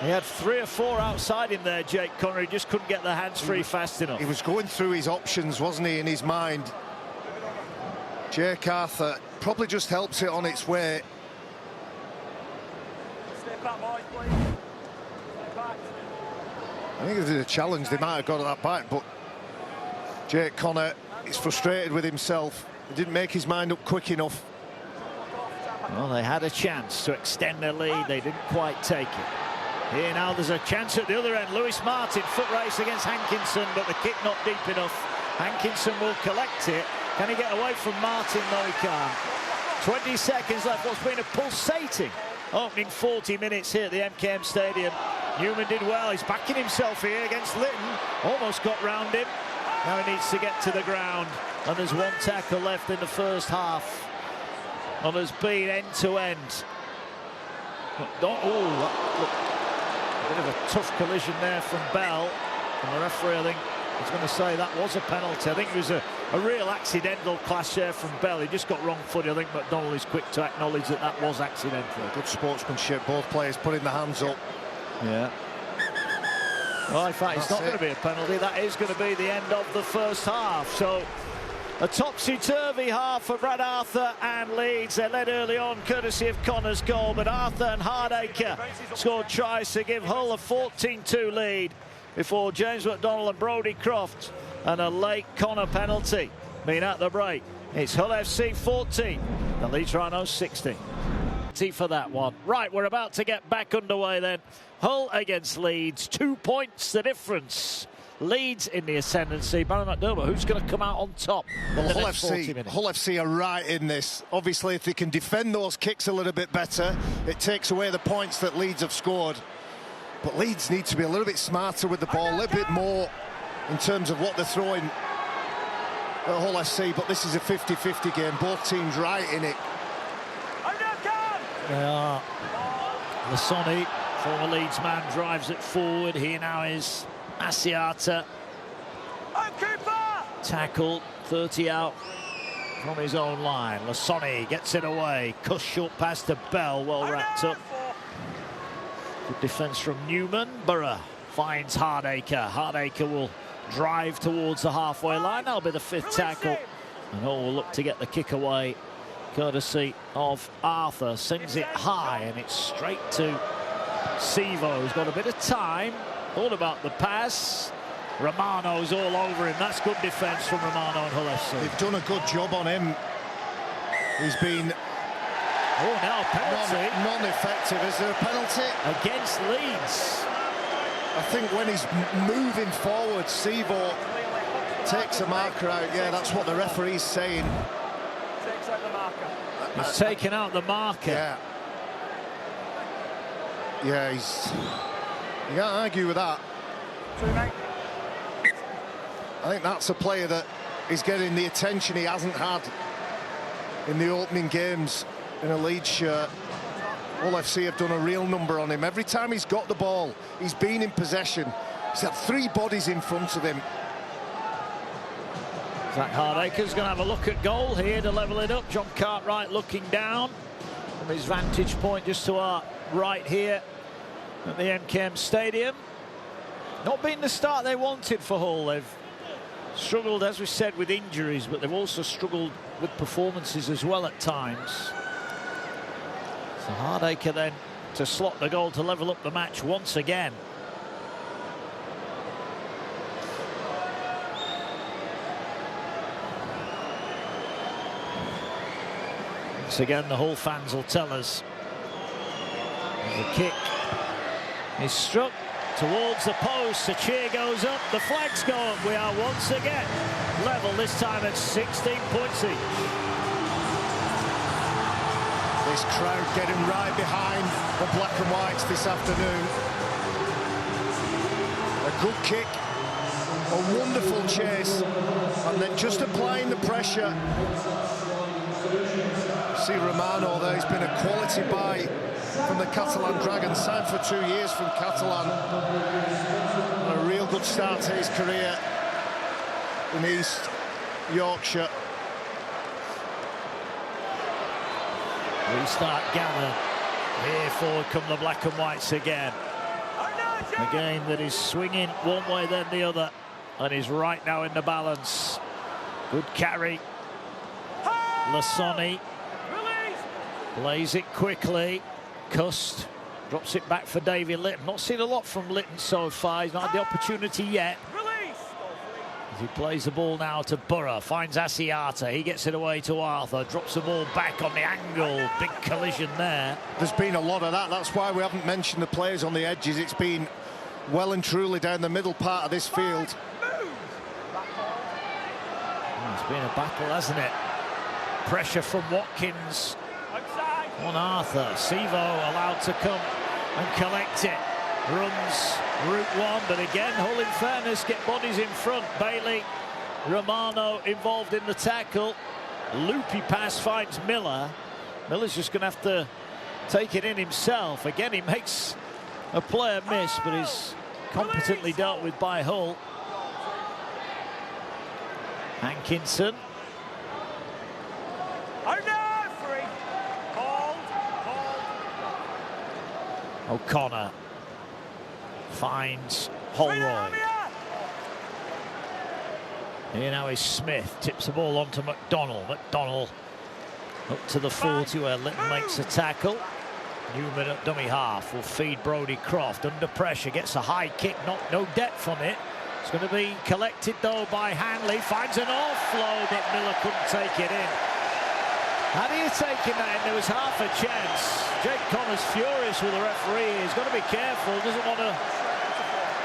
He had 3 or 4 outside him there, Jake Connor. He just couldn't get the hands free fast enough. He was going through his options, wasn't he, in his mind. Jake Arthur probably just helps it on its way. Stay back, boys, please. Stay back. I think if there's a challenge, they might have got that back, but Jake Connor is frustrated with himself. He didn't make his mind up quick enough. Well, they had a chance to extend their lead. They didn't quite take it. Here now there's a chance at the other end. Lewis Martin, foot race against Hankinson, but the kick not deep enough. Hankinson will collect it. Can he get away from Martin? No, he can't. 20 seconds left. What's been a pulsating opening 40 minutes here at the MKM Stadium. Newman did well. He's backing himself here against Litton. Almost got round him. Now he needs to get to the ground. And there's 1 tackle left in the first half. And has been end-to-end. Look. A bit of a tough collision there from Bell. And the referee, I think, is going to say that was a penalty. I think it was a real accidental clash there from Bell. He just got wrong-footed. I think McDonald is quick to acknowledge that that was accidental. Good sportsmanship, both players putting their hands up. Yeah. Well, in fact, it's not going to be a penalty. That is going to be the end of the first half. So a topsy-turvy half for Brad Arthur and Leeds. They led early on, courtesy of Connor's goal, but Arthur and Hardacre scored tries to give Hull a 14-2 lead. before James McDonald and Brodie Croft, and a late Connor penalty being at the break. It's Hull FC 14, the Leeds Rhinos 16. For that one. Right, we're about to get back underway then. Hull against Leeds, 2 points the difference. Leeds in the ascendancy. Barry McDermott, who's going to come out on top? Well, Hull FC are right in this. Obviously, if they can defend those kicks a little bit better, it takes away the points that Leeds have scored. But Leeds need to be a little bit smarter with the ball, a little bit more in terms of what they're throwing at Hull FC. But this is a 50-50 game. Both teams right in it. They are. Lasoni, former Leeds man, drives it forward. Here now is Asiata. Tackle, 30 out from his own line. Lasoni gets it away. Cuss short pass to Bell, well wrapped up. Good defence from Newman. Borough finds Hardacre. Hardacre will drive towards the halfway line. That'll be the 5th tackle. And Hull will look to get the kick away, courtesy of Arthur. Sends it high, and it's straight to Sevo, who's got a bit of time. Thought about the pass. Romano's all over him. That's good defence from Romano and Hull FC. They've done a good job on him. He's been... Oh, now penalty. Non-effective. Is there a penalty? Against Leeds. I think when he's moving forward, Sevo takes a marker out. Yeah, that's what the referee's saying. Takes out the marker. He's taken out the marker. Yeah. Yeah, he's... You can't argue with that. I think that's a player that is getting the attention he hasn't had in the opening games in a Leeds shirt. Hull FC have done a real number on him. Every time he's got the ball, he's been in possession. He's had 3 bodies in front of him. Zach Hardacre's going to have a look at goal here to level it up. John Cartwright looking down from his vantage point just to our right here at the MKM Stadium. Not been the start they wanted for Hull. They've struggled, as we said, with injuries, but they've also struggled with performances as well at times. So Hardacre then to slot the goal to level up the match once again. Once again, the Hull fans will tell us. The kick is struck towards the post. The cheer goes up. The flags go up. We are once again level, this time at 16 points each. This crowd getting right behind the black and whites this afternoon. A good kick, a wonderful chase, and then just applying the pressure. See Romano there, he's been a quality buy from the Catalan Dragons, signed for 2 years from Catalan. And a real good start to his career in East Yorkshire. Restart gathered. Here forward come the black and whites again. A game that is swinging one way then the other, and is right now in the balance. Good carry. Lasoni plays it quickly. Cust drops it back for David Litton. Not seen a lot from Litton so far. He's not had the opportunity yet. As he plays the ball now to Borough, finds Asiata. He gets it away to Arthur, drops the ball back on the angle. Big collision there. There's been a lot of that. That's why we haven't mentioned the players on the edges. It's been well and truly down the middle part of this field. It's been a battle, hasn't it? Pressure from Watkins on Arthur. Sevo allowed to come and collect it. Runs route one, but again, Hull, in fairness, get bodies in front. Bailey, Romano involved in the tackle. Loopy pass finds Miller. Miller's just going to have to take it in himself. Again, he makes a player miss, but is competently dealt with by Hull. Hankinson. O'Connor finds Holroyd. Here now is Smith, tips the ball on to McDonald. McDonald up to the 40 where Litton makes a tackle. Newman at dummy half will feed Brodie Croft under pressure, gets a high kick, no depth on it. It's going to be collected though by Hanley, finds an offload, but Miller couldn't take it in. Had he taken that in, there was half a chance. Jake Connor's furious with the referee. He's got to be careful, doesn't want to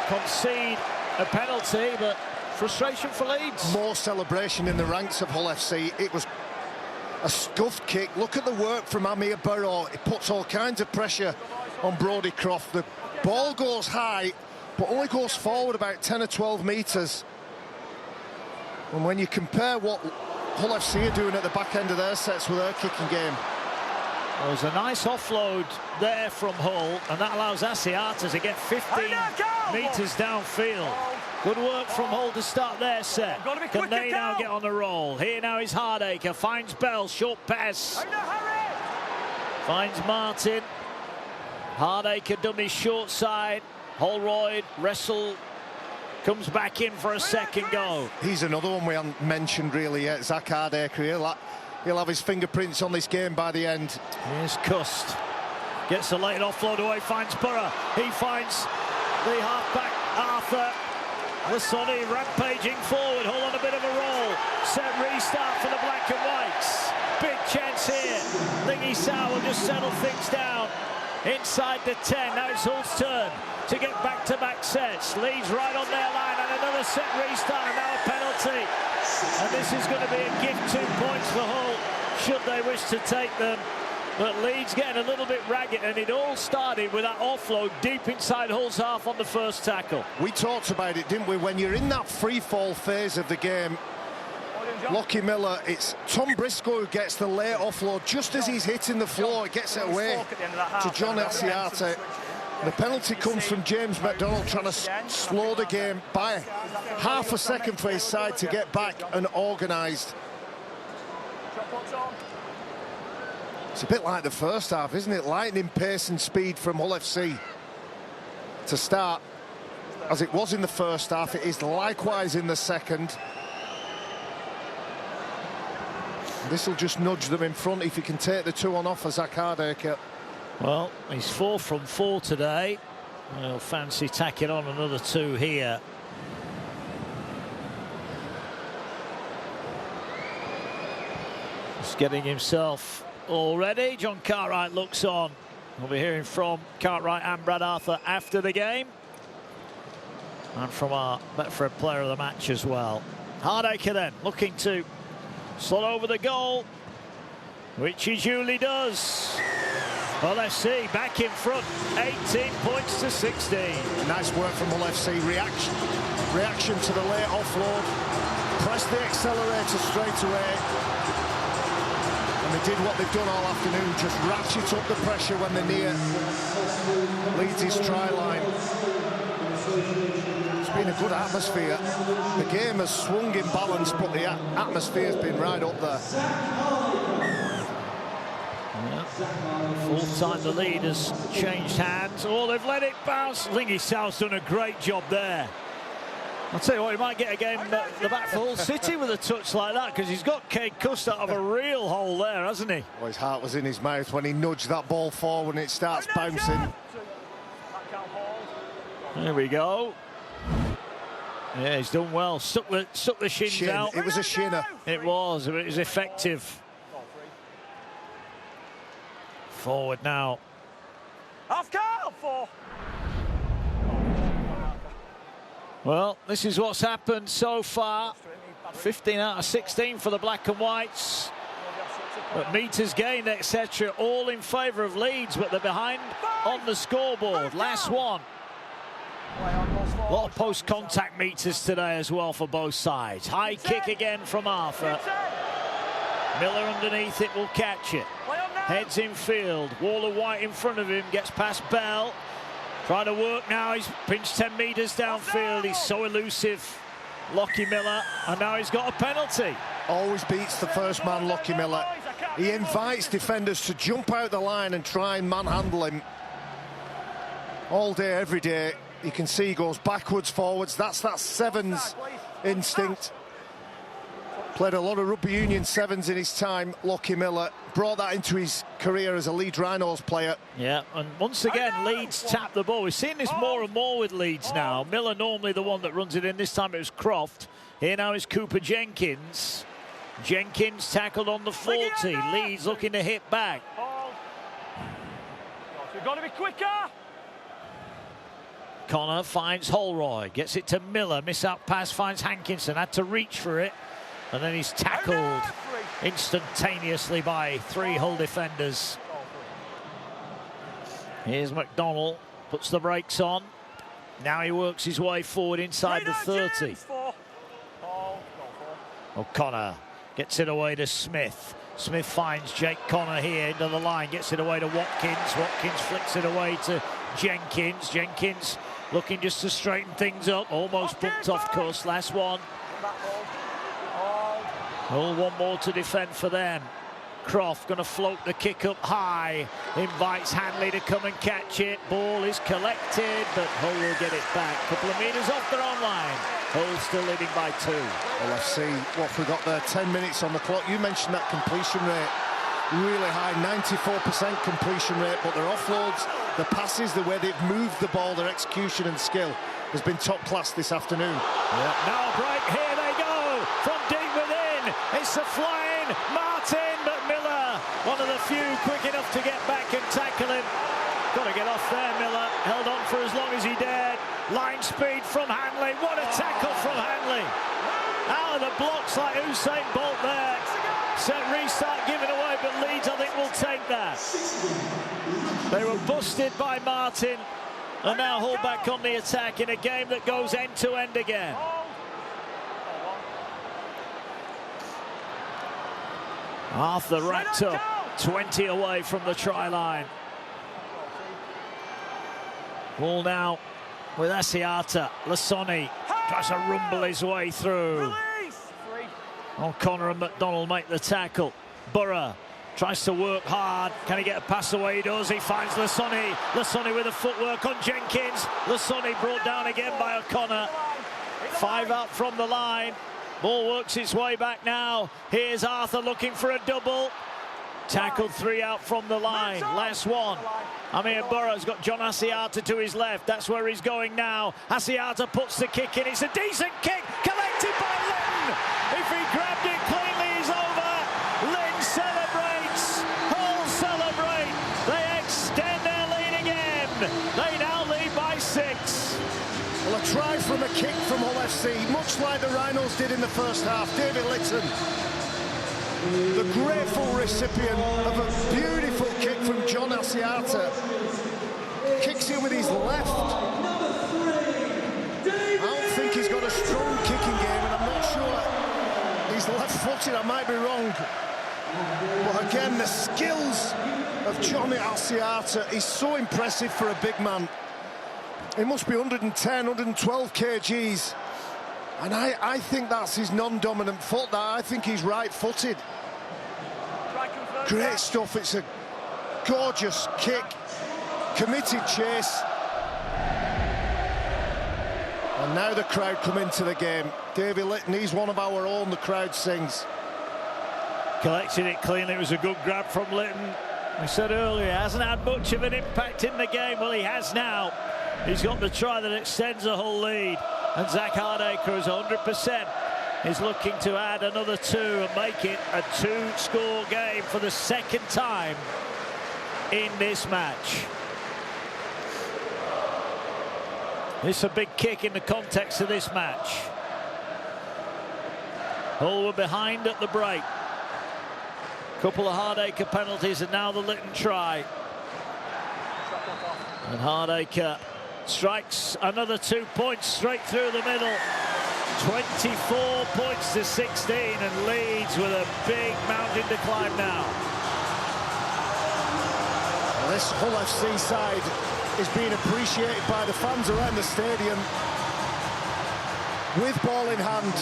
concede a penalty, but frustration for Leeds. More celebration in the ranks of Hull FC. It was a scuffed kick. Look at the work from Amir Burrow. It puts all kinds of pressure on Brodie Croft. The ball goes high, but only goes forward about 10 or 12 metres. And when you compare what Hull FC are doing at the back end of their sets with their kicking game. Well, there's a nice offload there from Hull, and that allows Asiata to get 15 metres downfield. Good work from Hull to start their set. Can they now get on the roll? Here now is Hardacre, finds Bell, short pass. Finds Martin. Hardacre dummy short side. Holroyd, wrestle, comes back in for a second go. He's another one we haven't mentioned really yet, Zach Hardacre. He'll have his fingerprints on this game by the end. Here's Cust. Gets a late offload away, finds Burra. He finds the halfback, Arthur. Lasoni rampaging forward. Hull on a bit of a roll. Set restart for the black and whites. Big chance here. Lingy Sow will just settle things down inside the 10. Now it's Hull's turn to get back-to-back sets. Leeds right on their line, and another set restart, and now a penalty. And this is going to be a gift 2 points for Hull, should they wish to take them. But Leeds getting a little bit ragged, and it all started with that offload deep inside Hull's half on the first tackle. We talked about it, didn't we? When you're in that free-fall phase of the game, Lockie Miller, it's Tom Briscoe who gets the late offload just as he's hitting the floor. It gets it away to John Asiata. The penalty comes from James McDonald trying to slow the game by half a second for his side to get back and organised. It's a bit like the first half, isn't it? Lightning pace and speed from Hull FC to start. As it was in the first half, it is likewise in the second. This will just nudge them in front if he can take the 2 on off for Zach Hardacre. Well, he's 4 from 4 today. He'll fancy tacking on another 2 here. Just getting himself all ready. John Cartwright looks on. We'll be hearing from Cartwright and Brad Arthur after the game. And from our Betfred player of the match as well. Hardacre then looking to slot over the goal, which he duly does. Hull FC back in front, 18 points to 16. Nice work from Hull FC. Reaction to the late offload. Press the accelerator straight away. And they did what they've done all afternoon, just ratchet up the pressure when they're near Leeds' try line. It's been a good atmosphere. The game has swung in balance, but the atmosphere's been right up there. Fourth time the lead has changed hands. Oh, they've let it bounce. Lingy South's done a great job there. I'll tell you what, he might get a game at the back for Hull City with a touch like that, because he's got Cade Cust out of a real hole there, hasn't he? Well, his heart was in his mouth when he nudged that ball forward and it starts bouncing. There we go. Yeah, he's done well. Stuck the shins out. It was a shinner. It was effective. Forward now. Half count for. Well, this is what's happened so far. 15 out of 16 for the black and whites. But meters gained, etc., all in favour of Leeds, but they're behind on the scoreboard. Last one. A lot of post-contact meters today as well for both sides. High kick again from Arthur. Miller underneath it will catch it. Heads in field. Waller White in front of him. Gets past Bell. Trying to work now. He's pinched 10 metres downfield. He's so elusive, Lockie Miller. And now he's got a penalty. Always beats the first man, Lockie Miller. He invites defenders to jump out the line and try and manhandle him. All day, every day. You can see he goes backwards, forwards. That's that sevens instinct. Played a lot of rugby union sevens in his time, Lockie Miller. Brought that into his career as a Leeds Rhinos player. Yeah, and once again, Leeds tap the ball. We've seen this more and more with Leeds now. Miller normally the one that runs it in. This time it was Croft. Here now is Cooper Jenkins. Jenkins tackled on the 40. Leeds looking to hit back. We've got to be quicker. Connor finds Holroyd. Gets it to Miller. Miss out pass finds Hankinson. Had to reach for it. And then he's tackled instantaneously by 3 Hull defenders. Here's McDonald, puts the brakes on. Now he works his way forward inside the 30. O'Connor gets it away to Smith. Smith finds Jake Connor here into the line, gets it away to Watkins. Watkins flicks it away to Jenkins. Jenkins looking just to straighten things up. Almost bumped off course. Last one. Oh, one more to defend for them. Croft going to float the kick up high. Invites Hanley to come and catch it. Ball is collected, but Hull will get it back. Couple of metres off their own line. Hull still leading by 2. Well, let's see what we got there. 10 minutes on the clock. You mentioned that completion rate. Really high, 94% completion rate, but their offloads, the passes, the way they've moved the ball, their execution and skill has been top class this afternoon. Yep. Now a break, here they go, from deep within. It's a flying Martin, but Miller, one of the few quick enough to get back and tackle him. Got to get off there, Miller. Held on for as long as he dared. Line speed from Hanley. What a tackle from Hanley. Out of the blocks like Usain Bolt there. Set restart given away, but Leeds, I think, will take that. They were busted by Martin, and now Hull back on the attack in a game that goes end to end again. Arthur racked up 20 away from the try line. Ball now with Asiata. Lasoni tries to rumble his way through. O'Connor and McDonald make the tackle. Burrow tries to work hard. Can he get a pass away? He does. He finds Lasoni. Lasoni with the footwork on Jenkins. Lasoni brought down again by O'Connor. 5 out from the line. Ball works its way back now. Here's Arthur looking for a double. Tackled 3 out from the line. Last one. Amir Burroughs got John Asiata to his left. That's where he's going now. Asiata puts the kick in. It's a decent kick. Collected by Litton. If he grabbed it cleanly, he's over. Litton celebrates. Hull celebrate. They extend their lead again. They now lead by 6. Well, a try from a kick from Hull FC, much like the Rhinos did in the first half. David Litton, the grateful recipient of a beautiful kick from John Asiata. Kicks it with his left. I don't think he's got a strong kicking game, and I'm not sure he's left-footed. I might be wrong. But again, the skills of Johnny Asiata is so impressive for a big man. He must be 110, 112 kgs. And I think that's his non-dominant foot. I think he's right-footed. Great stuff. It's a gorgeous kick. Committed chase. And now the crowd come into the game. David Litton, he's one of our own, the crowd sings. Collected it cleanly. It was a good grab from Litton. We said earlier, he hasn't had much of an impact in the game. Well, he has now. He's got the try that extends the Hull lead. And Zach Hardacre is 100%. Is looking to add another 2 and make it a 2-score game for the second time in this match. It's a big kick in the context of this match. Hull were behind at the break. Couple of Hardacre penalties and now the Litton try. And Hardacre strikes another 2 points straight through the middle. 24 points to 16, and Leeds with a big mountain to climb now. Well, this Hull FC side is being appreciated by the fans around the stadium. With ball in hand,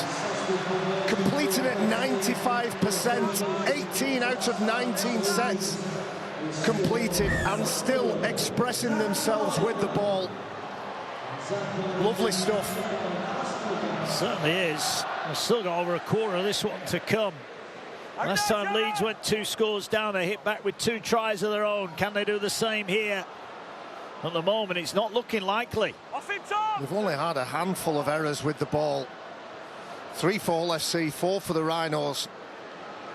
completing at 95%, 18 out of 19 sets completed, and still expressing themselves with the ball. Lovely stuff. Certainly is. They've still got over a quarter of this one to come. Last time Leeds went 2 scores down, they hit back with 2 tries of their own. Can they do the same here? At the moment, it's not looking likely. They've only had a handful of errors with the ball. 3 for Hull FC, 4 for the Rhinos.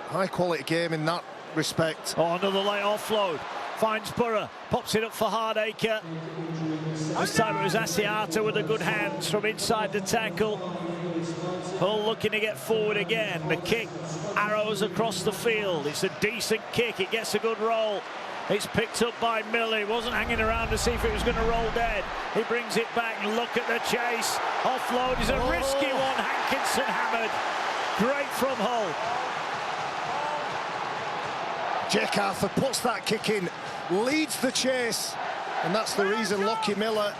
High quality game in that respect. Oh, another late offload. Finds Borough, pops it up for Hardacre. This time it was Asiata with the good hands from inside the tackle. Hull looking to get forward again. The kick arrows across the field. It's a decent kick. It gets a good roll. It's picked up by Miller. He wasn't hanging around to see if it was going to roll dead. He brings it back and look at the chase. Offload is a risky one. Hankinson hammered. Great from Hull. Jake Arthur puts that kick in, leads the chase, and that's the reason Lockie Miller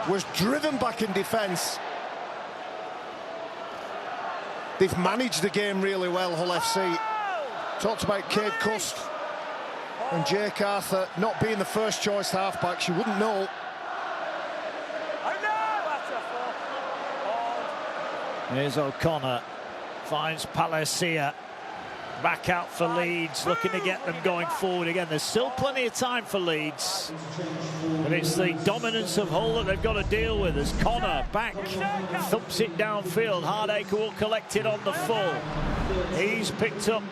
was driven back in defence. They've managed the game really well, Hull FC. Talked about Cade Cust and Jake Arthur not being the first choice halfbacks. You wouldn't know. Here's O'Connor, finds Palacia. Back out for Leeds, looking to get them going forward again. There's still plenty of time for Leeds, but it's the dominance of Hull that they've got to deal with as Connor back thumps it downfield. Hardacre will collect it on the full. He's picked up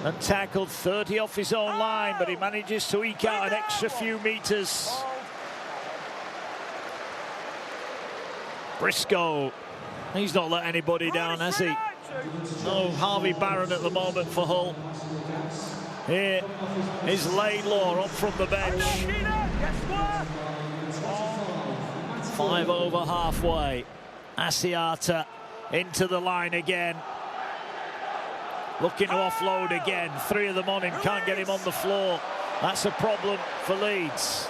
and tackled 30 off his own line, but he manages to eke out an extra few metres. Briscoe, he's not let anybody down, has he? No Harvey Barron at the moment for Hull. Here is Laidlaw up from the bench. 5 over halfway. Asiata into the line again. Looking to offload again. 3 of them on him, can't get him on the floor. That's a problem for Leeds.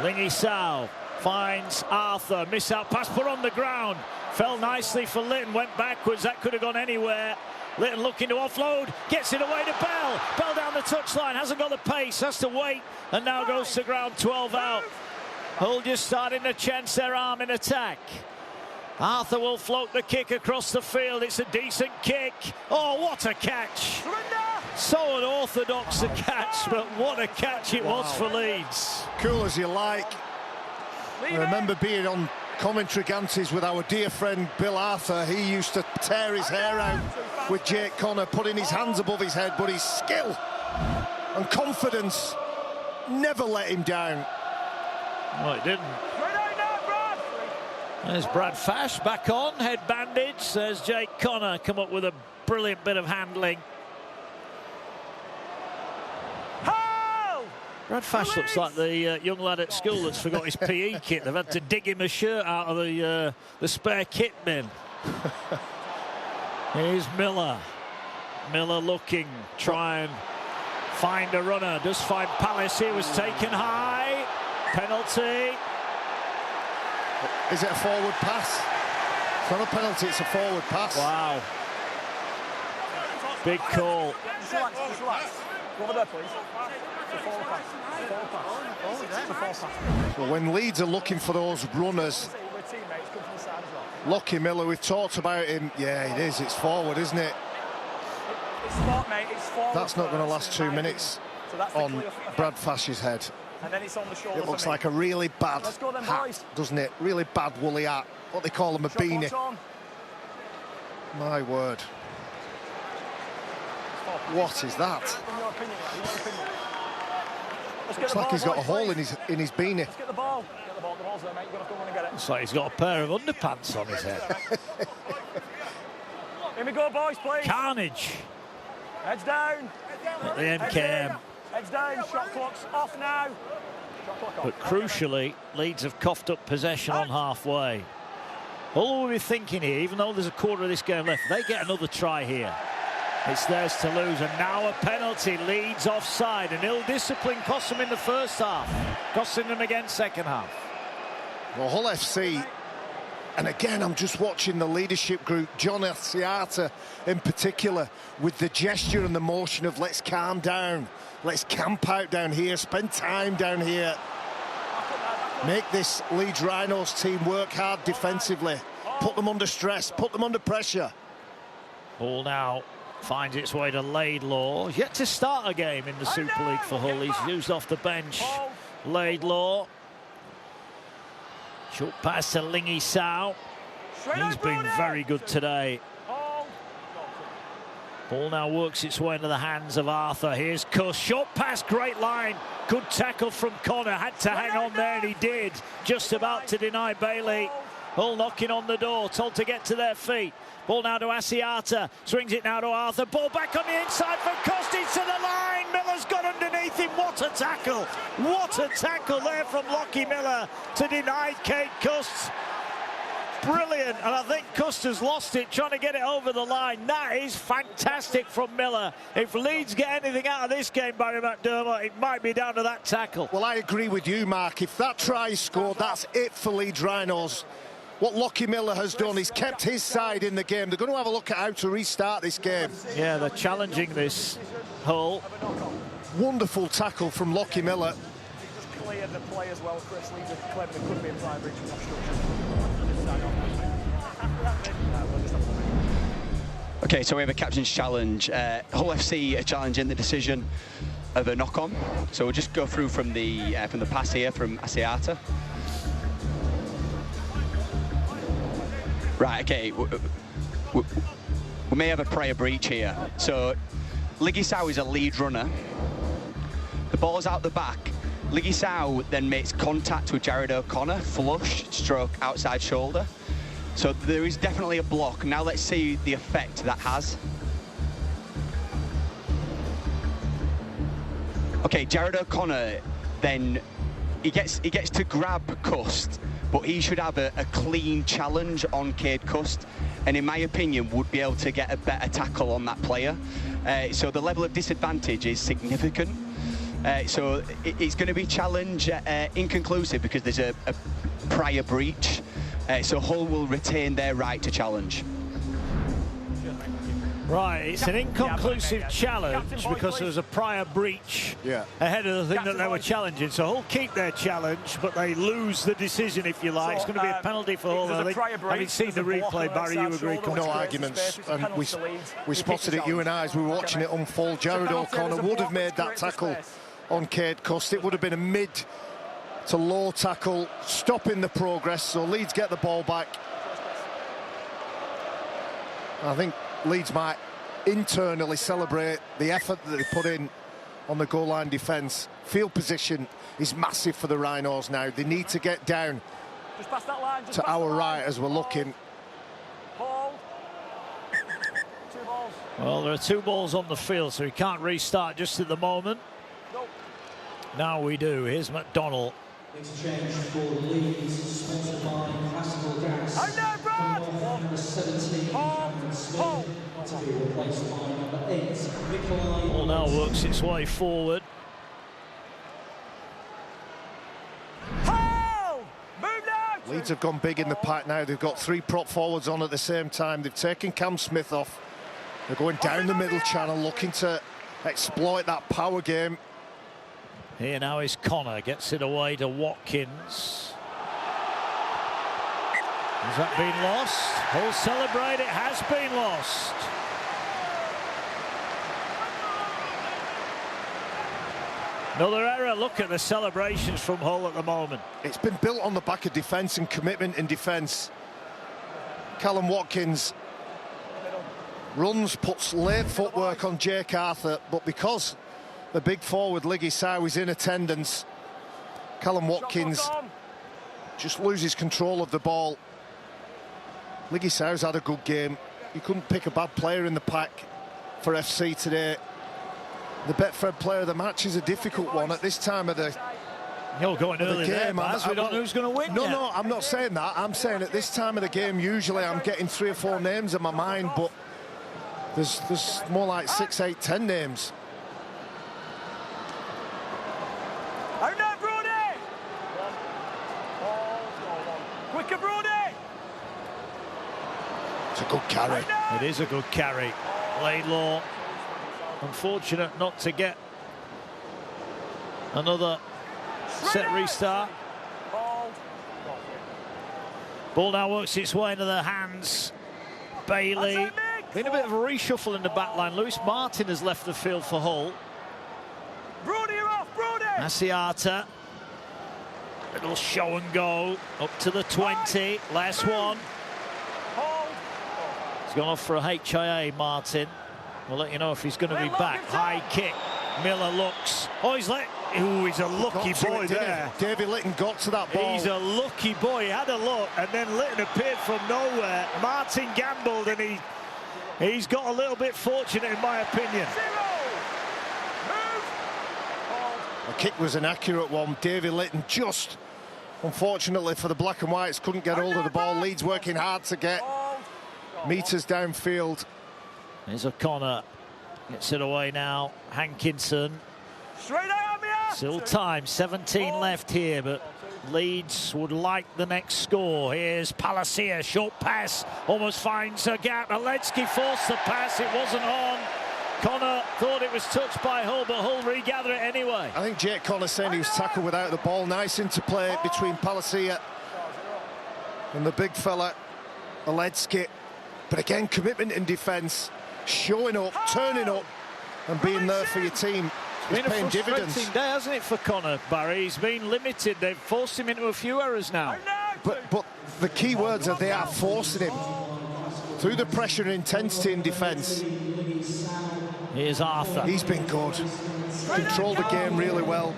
Lingy Sao finds Arthur. Miss out pass put on the ground. Fell nicely for Litton, went backwards. That could have gone anywhere. Litton looking to offload, gets it away to Bell. Bell down the touchline, hasn't got the pace, has to wait, and now goes to ground. 12 out. Hull just starting to chance their arm in attack. Arthur will float the kick across the field. It's a decent kick. Oh, what a catch. So unorthodox a catch, but what a catch it was for Leeds. Cool as you like. I remember being on commentary ganties with our dear friend Bill Arthur. He used to tear his hair out with Jake Connor, putting his hands above his head, but his skill and confidence never let him down. Well, it didn't. There's Brad Fash back on, head bandage. There's Jake Connor come up with a brilliant bit of handling. Brad Fash looks like the young lad at school that's forgot his PE kit. They've had to dig him a shirt out of the spare kit bin. Here's Miller. Miller looking, try and find a runner. Does find Palace. He was taken high. Penalty. Is it a forward pass? It's not a penalty, it's a forward pass. Wow. Big call. Just relax. Go over there, please. It's a forward pass. It's a forward pass. Well, when Leeds are looking for those runners, Lockie Miller, we've talked about him. Yeah, it is. It's forward, isn't it? It's spot, mate. It's forward. That's not going to last 2 minutes on Brad Fash's head. And then it's on the shoulders. It looks like a really bad hat, doesn't it? Really bad woolly hat. What they call them, a beanie. My word. What is that? Looks like he's got a hole in his beanie. Let's get the ball. Get the ball. The ball's there, mate. You've got to come and get it. Looks like he's got a pair of underpants on his head. Here we go, boys, please. Carnage. Heads down. At the MKM. Heads down. Shot clock's off now. But crucially, Leeds have coughed up possession on halfway. All we'll be thinking here, even though there's a quarter of this game left, they get another try here. It's theirs to lose, and now a penalty. Leeds offside, and ill-discipline cost them in the first half, costing them again second half. Well, Hull FC, and again, I'm just watching the leadership group, John Asiata in particular, with the gesture and the motion of let's calm down, let's camp out down here, spend time down here. Make this Leeds Rhinos team work hard defensively, put them under stress, put them under pressure. Ball now finds its way to Laidlaw. He's yet to start a game in the Super League for Hull. He's used off the bench. Laidlaw. Short pass to Lingy Sao. He's been very good today. Ball now works its way into the hands of Arthur. Here's Cuss. Short pass, great line. Good tackle from Connor. Had to hang on there, and he did. Just about to deny Bailey. Hull knocking on the door, told to get to their feet. Ball now to Asiata. Swings it now to Arthur. Ball back on the inside for Costin to the line. Miller's got underneath him. What a tackle. What a tackle there from Lockie Miller to deny Kate Cust. Brilliant, and I think Custer's lost it trying to get it over the line. That is fantastic from Miller. If Leeds get anything out of this game, Barry McDermott, it might be down to that tackle. Well, I agree with you, Mark. If that try is scored, that's it for Leeds Rhinos. What Lockie Miller has done, he's kept his side in the game. They're going to have a look at how to restart this game. Yeah, they're challenging this, Hull. Wonderful tackle from Lockie Miller. Just cleared the play as well, Chris. Leeds are claiming there could be a prior breach of obstruction. Okay, so we have a captain's challenge. Hull FC are challenging the decision of a knock-on. So we'll just go through from the pass here from Asiata. Right, okay. We may have a prior breach here. So Liggy Sow is a lead runner. The ball's out the back. Liggy Sow then makes contact with Jared O'Connor, flush, stroke, outside shoulder. So there is definitely a block. Now let's see the effect that has. Okay, Jared O'Connor, then he gets to grab Cust, but he should have a clean challenge on Cade Cust, and in my opinion would be able to get a better tackle on that player. So the level of disadvantage is significant. So it's going to be challenge inconclusive because there's a prior breach. So Hull will retain their right to challenge. Right, it's an inconclusive challenge because there was a prior breach ahead of the thing that they were challenging. So Hull keep their challenge, but they lose the decision, if you like. It's going to be a penalty for Hull. I think, having seen the replay, Barry, you agree? No arguments. And we spotted it, you and I, as we were watching it unfold. Jared O'Connor would have made that tackle on Cade Cust. It would have been a mid to low tackle, stopping the progress, so Leeds get the ball back. I think Leeds might internally celebrate the effort that they put in on the goal line defence. Field position is massive for the Rhinos now. They need to get down to our right as we're looking. Well, there are 2 balls on the field, so he can't restart just at the moment. Now we do. Here's McDonald. Exchange for Leeds, sponsored by Classical Gas. Number 17, Cameron Smith, to be replaced by number 8, Nikolai. Ball now works its way forward. Leeds have gone big in the pack now. They've got 3 prop forwards on at the same time. They've taken Cam Smith off. They're going down the middle channel, looking to exploit that power game. Here now is Connor, gets it away to Watkins. Has that been lost? Hull celebrate, it has been lost. Another error. Look at the celebrations from Hull at the moment. It's been built on the back of defence and commitment in defence. Callum Watkins runs, puts late footwork on Jake Arthur, but because the big forward Liggy Sow is in attendance, Callum Watkins just loses control of the ball. Liggy Sow's had a good game. You couldn't pick a bad player in the pack for FC today. The Betfred player of the match is a difficult one at this time of the You're going early game. There, we don't know who's going to win. No, I'm not saying that. I'm saying at this time of the game, usually I'm getting 3 or 4 names in my mind, but there's more like 6, 8, 10 names. Quicker, Brody! It's a good carry. It is a good carry. Laidlaw, unfortunate not to get another set restart. Ball now works its way into the hands. Bailey Been a bit of a reshuffle in the back line. Lewis Martin has left the field for Hull. Brody, you're off, Brody! Asiata. Little show and go. Up to the 20. Last one. Hold. He's gone off for a HIA, Martin. We'll let you know if he's going to be back. High kick. Miller looks. Oh, he's let. Ooh, he's a lucky boy there. David Litton got to that ball. He's a lucky boy. He had a look, and then Litton appeared from nowhere. Martin gambled, and he's got a little bit fortunate, in my opinion. The kick was an accurate one. David Litton just, unfortunately for the black and whites, couldn't get hold of the ball. Leeds working hard to get meters downfield. There's O'Connor. Gets it away now. Hankinson. Straight out, Mia! Still time. 17 left here, but Leeds would like the next score. Here's Palacia. Short pass. Almost finds a gap. Aletsky forced the pass. It wasn't on. Connor thought it was touched by Hull, but Hull regather it anyway. I think Jake Connor saying he was tackled without the ball. Nice interplay between Palacia and the big fella, Aletsky. But again, commitment in defence, showing up, turning up, and being there for your team. It's been paying a dividends. frustrating day, hasn't it, for Connor, Barry? He's been limited. They've forced him into a few errors now. But the key words are they are forcing him through the pressure and intensity in defence. Here's Arthur. He's been good. Controlled the game really well.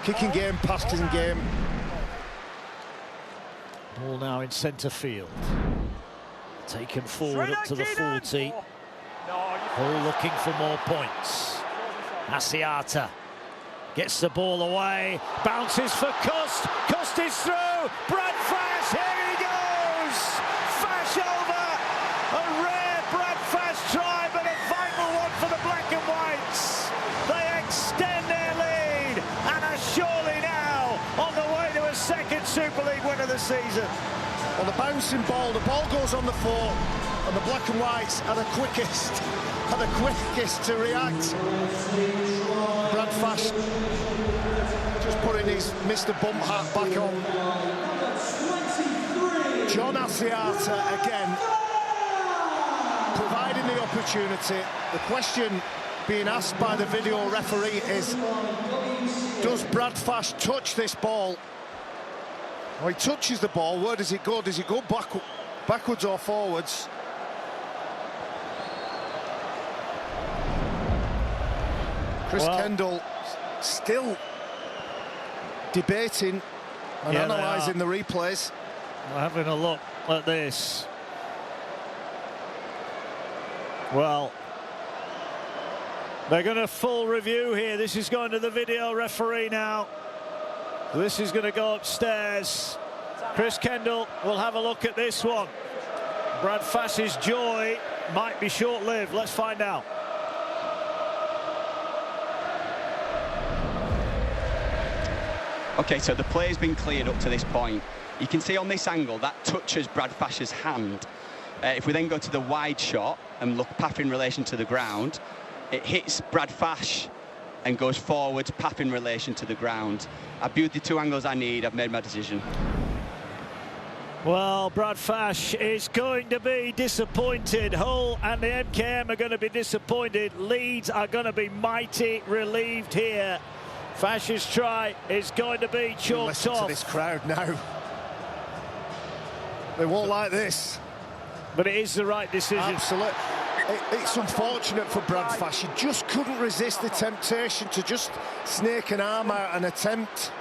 Kicking game, passing game. Ball now in centre field. Taken forward up to the 40. Hull looking for more points. Asiata gets the ball away. Bounces for Cust. Cust is through. Brad Fash, here he goes. Fash over. A rare Brad Fash try, but a vital one for the black and whites. They extend their lead and are surely now on the way to a second Super League win of the season. On the bouncing ball, the ball goes on the floor, and the black and whites are the quickest to react. Brad Fash just putting his Mr. Bump hat back on. John Asiata again providing the opportunity. The question being asked by the video referee is, does Brad Fash touch this ball? Well, he touches the ball. Where does it go? Does it go backwards or forwards? Chris Kendall still debating and analysing the replays. We're having a look at this. Well, they're going to full review here. This is going to the video referee now. This is going to go upstairs. Chris Kendall will have a look at this one. Brad Fash's joy might be short-lived. Let's find out. Okay, so the play's been cleared up to this point. You can see on this angle that touches Brad Fash's hand. If we then go to the wide shot and look path in relation to the ground, it hits Brad Fash and goes forwards, path in relation to the ground. I've viewed the two angles I need. I've made my decision. Well, Brad Fash is going to be disappointed. Hull and the MKM are going to be disappointed. Leeds are going to be mighty relieved here. Fash's try is going to be chalked Listen off. to this crowd now. They won't like this. But it is the right decision. Absolutely. It's unfortunate for Brad Fash. He just couldn't resist the temptation to just snake an arm out and attempt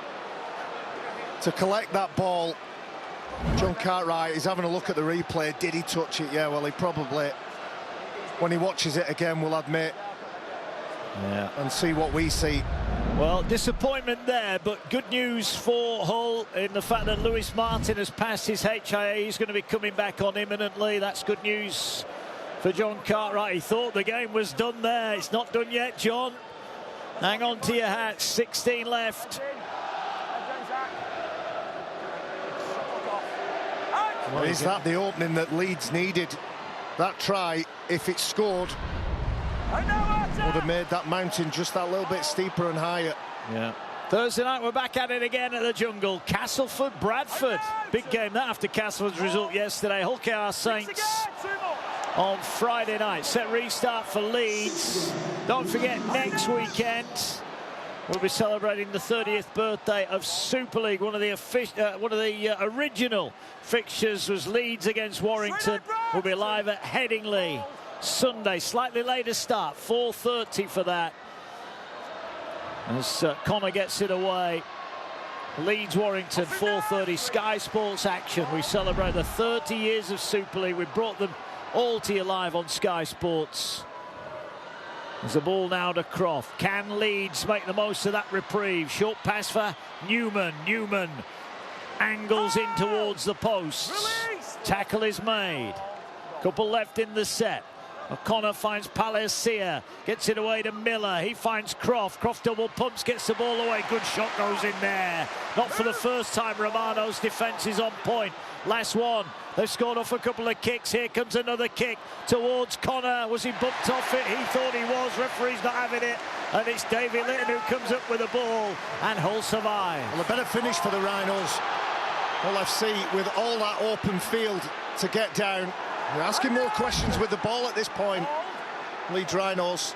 to collect that ball. John Cartwright is having a look at the replay. Did he touch it? Yeah, well, he probably, when he watches it again, will admit and see what we see. Well, disappointment there, but good news for Hull in the fact that Lewis Martin has passed his HIA. He's going to be coming back on imminently. That's good news for John Cartwright. He thought the game was done there. It's not done yet, John. Hang on to your hats. 16 left. Well, is that the opening that Leeds needed? That try, if it scored, would have made that mountain just that little bit steeper and higher. Yeah. Thursday night, we're back at it again at the Jungle. Castleford, Bradford. Big game that after Castlefords result yesterday. Hull KR Saints on Friday night. Set restart for Leeds. Don't forget, next weekend we'll be celebrating the 30th birthday of Super League. One of the original fixtures was Leeds against Warrington. We'll be live at Headingley Sunday. Slightly later start, 4:30 for that. As Connor gets it away. Leeds Warrington, 4:30, Sky Sports action. We celebrate the 30 years of Super League. We brought them all to you live on Sky Sports. There's the ball now to Croft. Can Leeds make the most of that reprieve? Short pass for Newman. Newman angles in towards the posts. Tackle is made. Couple left in the set. O'Connor finds Palacia, gets it away to Miller. He finds Croft. Croft double pumps, gets the ball away. Good shot goes in there. Not for the first time. Romano's defence is on point. Last one. They've scored off a couple of kicks. Here comes another kick towards Connor. Was he bumped off it? He thought he was. Referee's not having it. And it's Davy Litton who comes up with the ball. And Hull survive. Well, a better finish for the Rhinos. Hull FC with all that open field to get down. We're asking more questions with the ball at this point. Leeds Rhinos.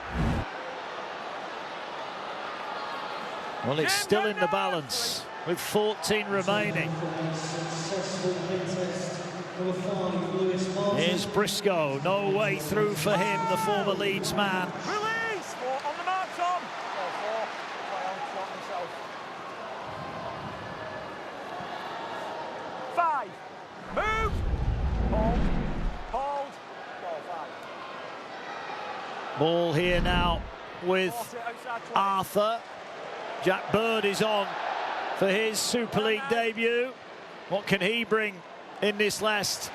Well, it's still in the balance with 14 remaining. Here's Briscoe. No way through for him, the former Leeds man. Release! On the mark, Tom. 5. Move. Hold. Hold. Ball here now with Arthur. Jack Bird is on for his Super League debut. What can he bring in this last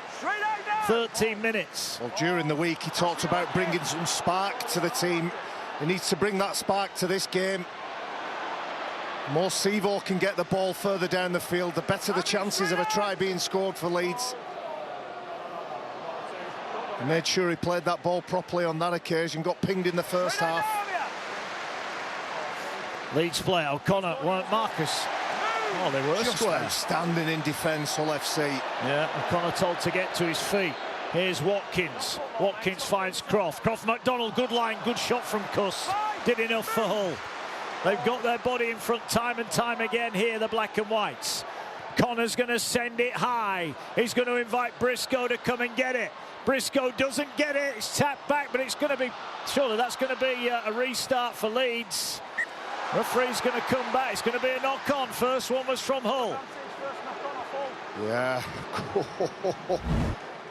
13 minutes? Well, during the week he talked about bringing some spark to the team. He needs to bring that spark to this game. The more Sevo can get the ball further down the field, the better the chances of a try being scored for Leeds. He made sure he played that ball properly on that occasion, got pinged in the first half. Leeds player, O'Connor, Marcus. Oh, they were just outstanding in defence, Hull FC. Yeah, O'Connor told to get to his feet. Here's Watkins. Watkins finds Croft. Croft McDonald, good line, good shot from Cuss. Did enough for Hull. They've got their body in front time and time again here, the black and whites. Connor's going to send it high. He's going to invite Briscoe to come and get it. Briscoe doesn't get it. It's tapped back, but it's going to be, surely that's going to be a restart for Leeds. Referee's going to come back. It's going to be a knock-on. First one was from Hull. Yeah.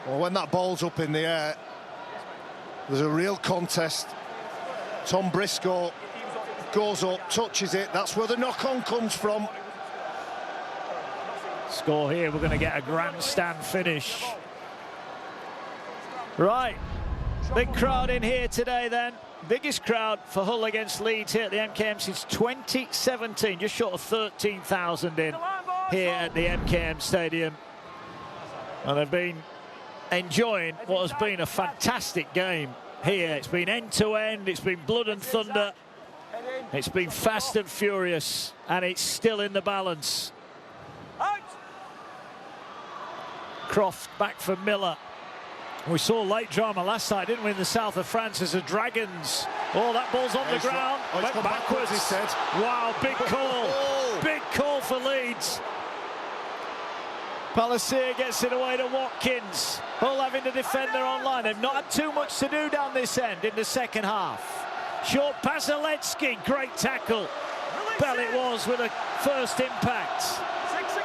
Well, when that ball's up in the air, there's a real contest. Tom Briscoe goes up, touches it. That's where the knock-on comes from. Score here. We're going to get a grandstand finish. Right. Big crowd in here today then. Biggest crowd for Hull against Leeds here at the MKM since 2017. Just short of 13,000 in here at the MKM Stadium. And they've been enjoying what has been a fantastic game here. It's been end-to-end. It's been blood and thunder. It's been fast and furious. And it's still in the balance. Croft back for Miller. We saw late drama last night, didn't we, in the south of France as the Dragons. Oh, that ball's on the ground. Went backwards. Instead. Wow, big call. Big call for Leeds. Palacia gets it away to Watkins. Hull having to defend their own line. They've not had too much to do down this end in the second half. Short pass, Aletsky. Great tackle. Bell it was with a first impact.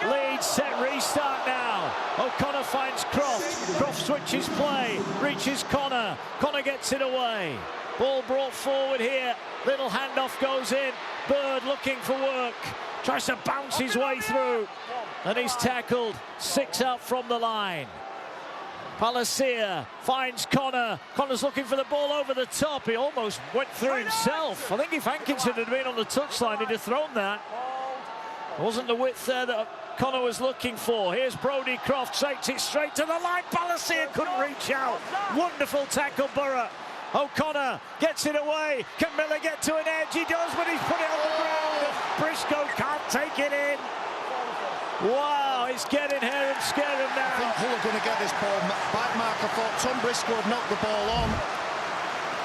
Leeds set restart now. O'Connor finds Croft. Croft switches play, reaches Connor. Connor gets it away. Ball brought forward here. Little handoff goes in. Bird looking for work. Tries to bounce his way through. And he's tackled. 6 out from the line. Palacia finds Connor. Connor's looking for the ball over the top. He almost went through himself. I think if Hankinson had been on the touchline, he'd have thrown that. Wasn't the width there that Connor was looking for. Here's Brodie Croft, takes it straight to the line. Palacia couldn't reach out. Wonderful tackle, Burrow. O'Connor gets it away. Can Miller get to an edge? He does, but he's put it on the ground. Briscoe can't take it in. Wow, Oh, he's getting here and scaring him I think now. Hull are going to get this ball back. Mark, I thought Tom Briscoe had knocked the ball on.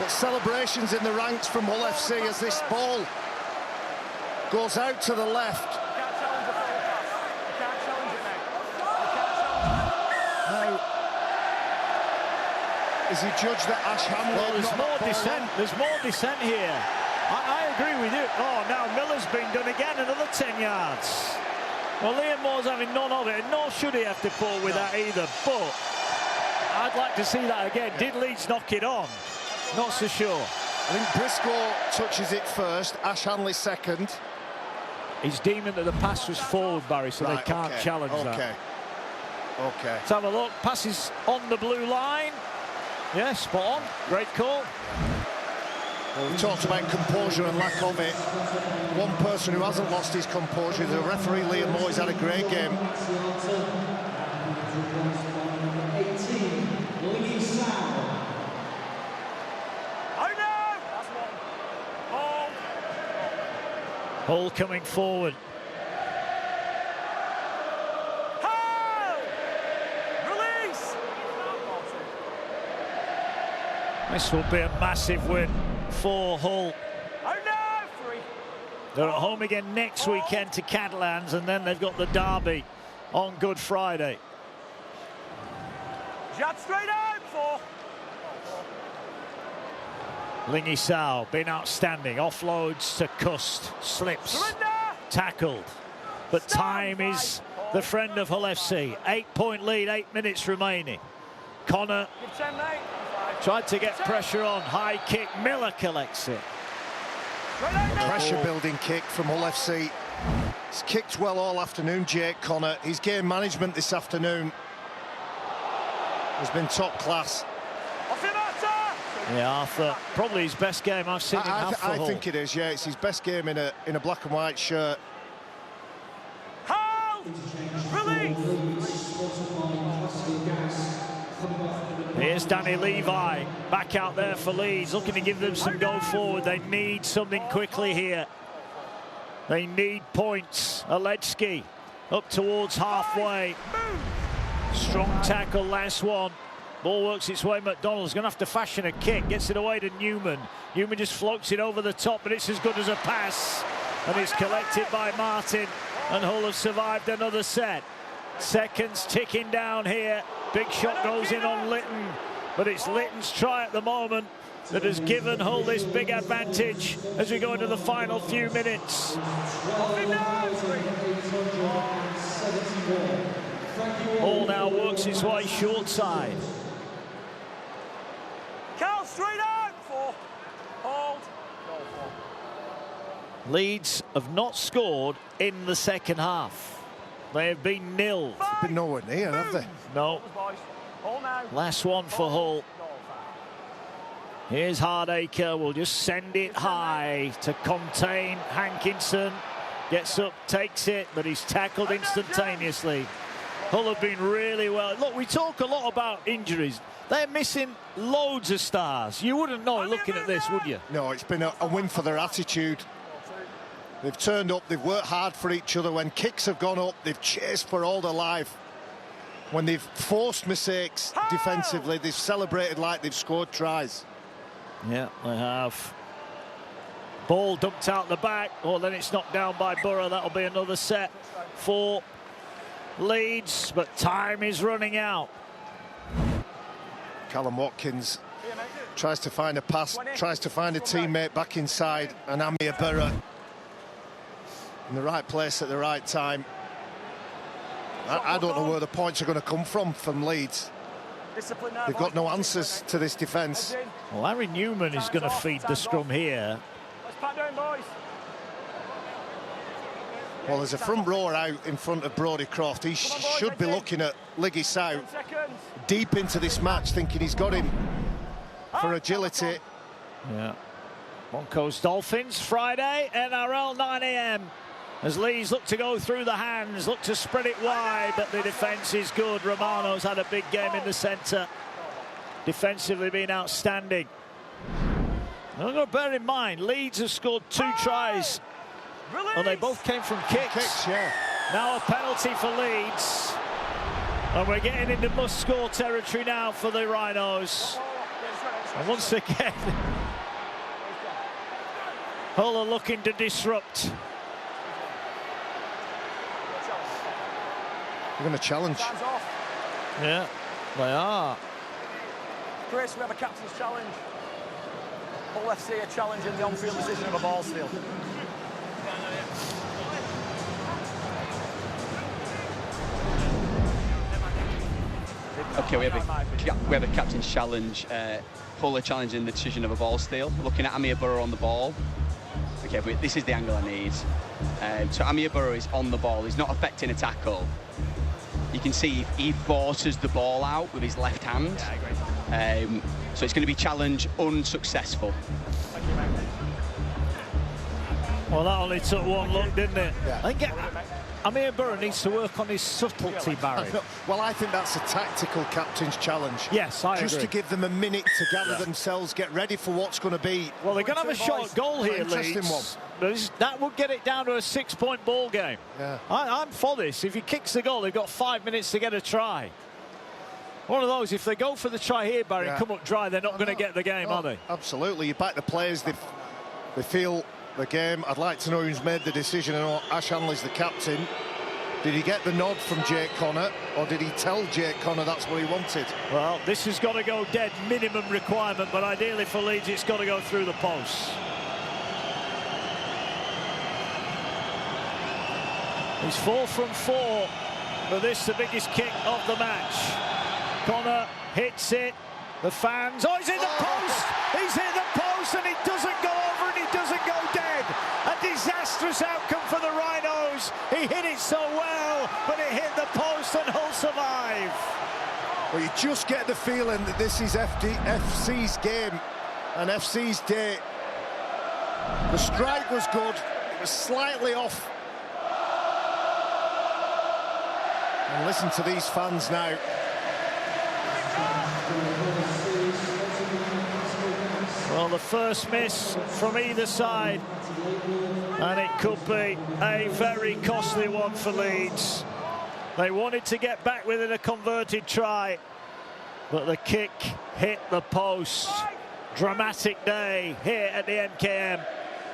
But celebrations in the ranks from Hull FC as this ball goes out to the left. You can't challenge a forward pass. You can't challenge it, mate. You can't challenge it. Now, is he judged that Ash Hamlin? Well, there's more dissent. There's more dissent here. I agree with you. Oh, now Miller's been done again, another 10 yards. Well, Liam Moore's having none of it, and nor should he have to pull with that either. But I'd like to see that again. Did Leeds knock it on? Not so sure. I think Briscoe touches it first, Ash Hanley second. He's deeming that the pass was forward, Barry, so Right, they can't okay, challenge that. Okay. Let's have a look. Passes on the blue line. Yeah, spot on. Great call. Well, we talked about composure and lack of it. One person who hasn't lost his composure, the referee Liam Moore, has had a great game. Hull coming forward. Release! This will be a massive win for Hull. Oh no! Free. They're at home again next weekend to Catalans, and then they've got the derby on Good Friday. Jab straight out for. Lingy Sao been outstanding. Offloads to Cust. Slips. Surrender! Tackled. But time is the friend of Hull FC. 8-point lead, 8 minutes remaining. Connor Give 10, mate. tried to get pressure on. High kick. Miller collects it. Pressure building kick from Hull FC. He's kicked well all afternoon, Jake Connor. His game management this afternoon has been top class. Off him, Arthur! Yeah, Arthur, probably his best game I've seen him have for I Hull. think it is, yeah. It's his best game in a black and white shirt. Hold! Release! Here's Danny Levi back out there for Leeds, looking to give them some go forward. They need something quickly here. They need points. Alecki up towards halfway. Strong tackle, last one. Ball works its way. McDonald's going to have to fashion a kick. Gets it away to Newman. Newman just floats it over the top, but it's as good as a pass. And it's collected by Martin. And Hull have survived another set. Seconds ticking down here. Big shot goes in on Litton. But it's Litton's try at the moment that has given Hull this big advantage as we go into the final few minutes. Ball now works its way short side. Cal straight out for. Hold. Leeds have not scored in the second half. They have been nilled. Been nowhere near, have they? No. Last one for Hull. Here's Hardacre. Will just send it high to contain Hankinson. Gets up, takes it, but he's tackled instantaneously. Hull have been really well. Look, we talk a lot about injuries. They're missing loads of stars. You wouldn't know looking at this, would you? No, it's been a win for their attitude. They've turned up, they've worked hard for each other. When kicks have gone up, they've chased for all their life. When they've forced mistakes defensively, they've celebrated like they've scored tries. Yeah, they have. Ball dumped out the back. Oh, then it's knocked down by Borough. That'll be another set for Leeds, but time is running out. Callum Watkins tries to find a pass, tries to find a teammate back inside, and Amir Borough in the right place at the right time. I don't know where the points are going to come from Leeds. They've got no answers to this defence. Well, Larry Newman is going to feed the scrum here. Let's pat down, boys. Well, there's a front rower out in front of Brodie Croft. He should be looking at Liggy South deep into this match, thinking he's got him for agility. Yeah. Broncos Dolphins Friday, NRL 9 AM. As Leeds look to go through the hands, look to spread it wide, but the defence is good. Romano's had a big game in the centre. Defensively been outstanding. Now, I've got to bear in mind, Leeds have scored 2 tries. And they both came from kicks. Yeah. Now a penalty for Leeds. And we're getting into must-score territory now for the Rhinos. And once again, Hull are looking to disrupt. They're going to challenge. Yeah, they are. Chris, we have a captain's challenge. Hull FC are challenging the on-field decision of a ball steal. Okay, we have a captain's challenge. Hull are challenging the decision of a ball steal. Looking at Amir Burrow on the ball. Okay, but this is the angle I need. So Amir Burrow is on the ball. He's not affecting a tackle. You can see he forces the ball out with his left hand. Yeah, I agree. So it's going to be challenge unsuccessful. Thank you, mate. Well, that only took one look, didn't it? Yeah. I think Amir Burrow needs to work on his subtlety, Barry. Well, I think that's a tactical captain's challenge. Yes, I Just agree. to give them a minute to gather themselves, get ready for what's going to be. Well, they're going to have a short goal here, Interesting Leeds. That would get it down to a 6-point ball game. Yeah. I'm for this. If he kicks the goal, they've got 5 minutes to get a try. One of those, if they go for the try here, Barry, and come up dry, they're not going to get the game, are they? Absolutely. You back the players, they feel the game. I'd like to know who's made the decision. I know Ash Hanley's the captain. Did he get the nod from Jake Connor, or did he tell Jake Connor that's what he wanted? Well, this has got to go dead, minimum requirement, but ideally for Leeds, it's got to go through the posts. He's 4 from 4, but this the biggest kick of the match. Connor hits it. The fans. Oh, he's in the post! He's hit the post, and it doesn't go over, and it doesn't go dead. A disastrous outcome for the Rhinos. He hit it so well, but it hit the post, and Hull survive. Well, you just get the feeling that this is FC's game and FC's day. The strike was good. It was slightly off. And listen to these fans now. Well, the first miss from either side, and it could be a very costly one for Leeds. They wanted to get back within a converted try, but the kick hit the post. Dramatic day here at the MKM,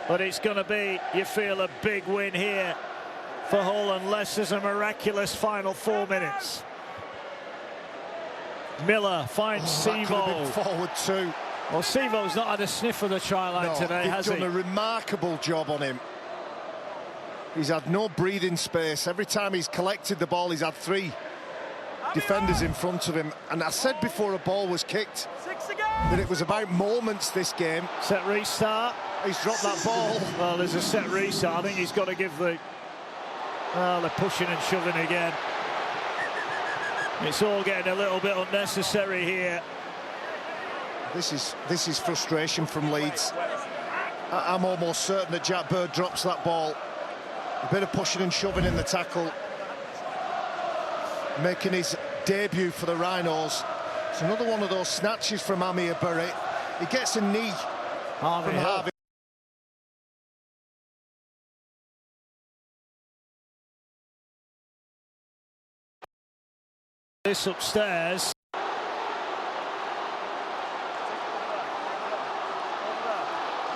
but it's going to be, you feel, a big win here for Hull unless there's a miraculous final 4 minutes. Miller finds Sevo. Forward too. Well, Sevo's not had a sniff of the try line today, has he? They've done a remarkable job on him. He's had no breathing space. Every time he's collected the ball, he's had 3 defenders in front of him. And I said before a ball was kicked that it was about moments this game. Set restart. He's dropped that ball. Well, there's a set restart. I think he's got to give the... Well, they're pushing and shoving again. It's all getting a little bit unnecessary here. This is frustration from Leeds. I'm almost certain that Jack Bird drops that ball. A bit of pushing and shoving in the tackle. Making his debut for the Rhinos. It's another one of those snatches from Amir Burry. He gets a knee from Harvey. This upstairs.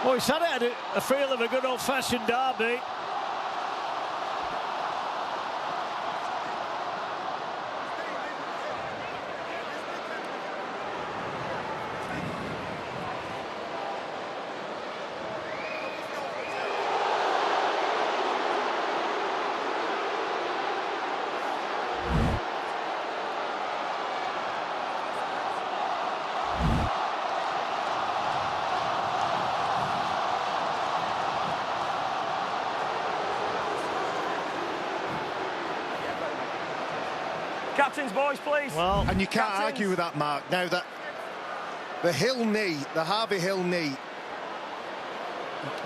Well, he's had a feel of a good old-fashioned derby. Captains, boys, please. Well, and you can't argue with that, Mark. Now that the Hill knee, the Harvey Hill knee,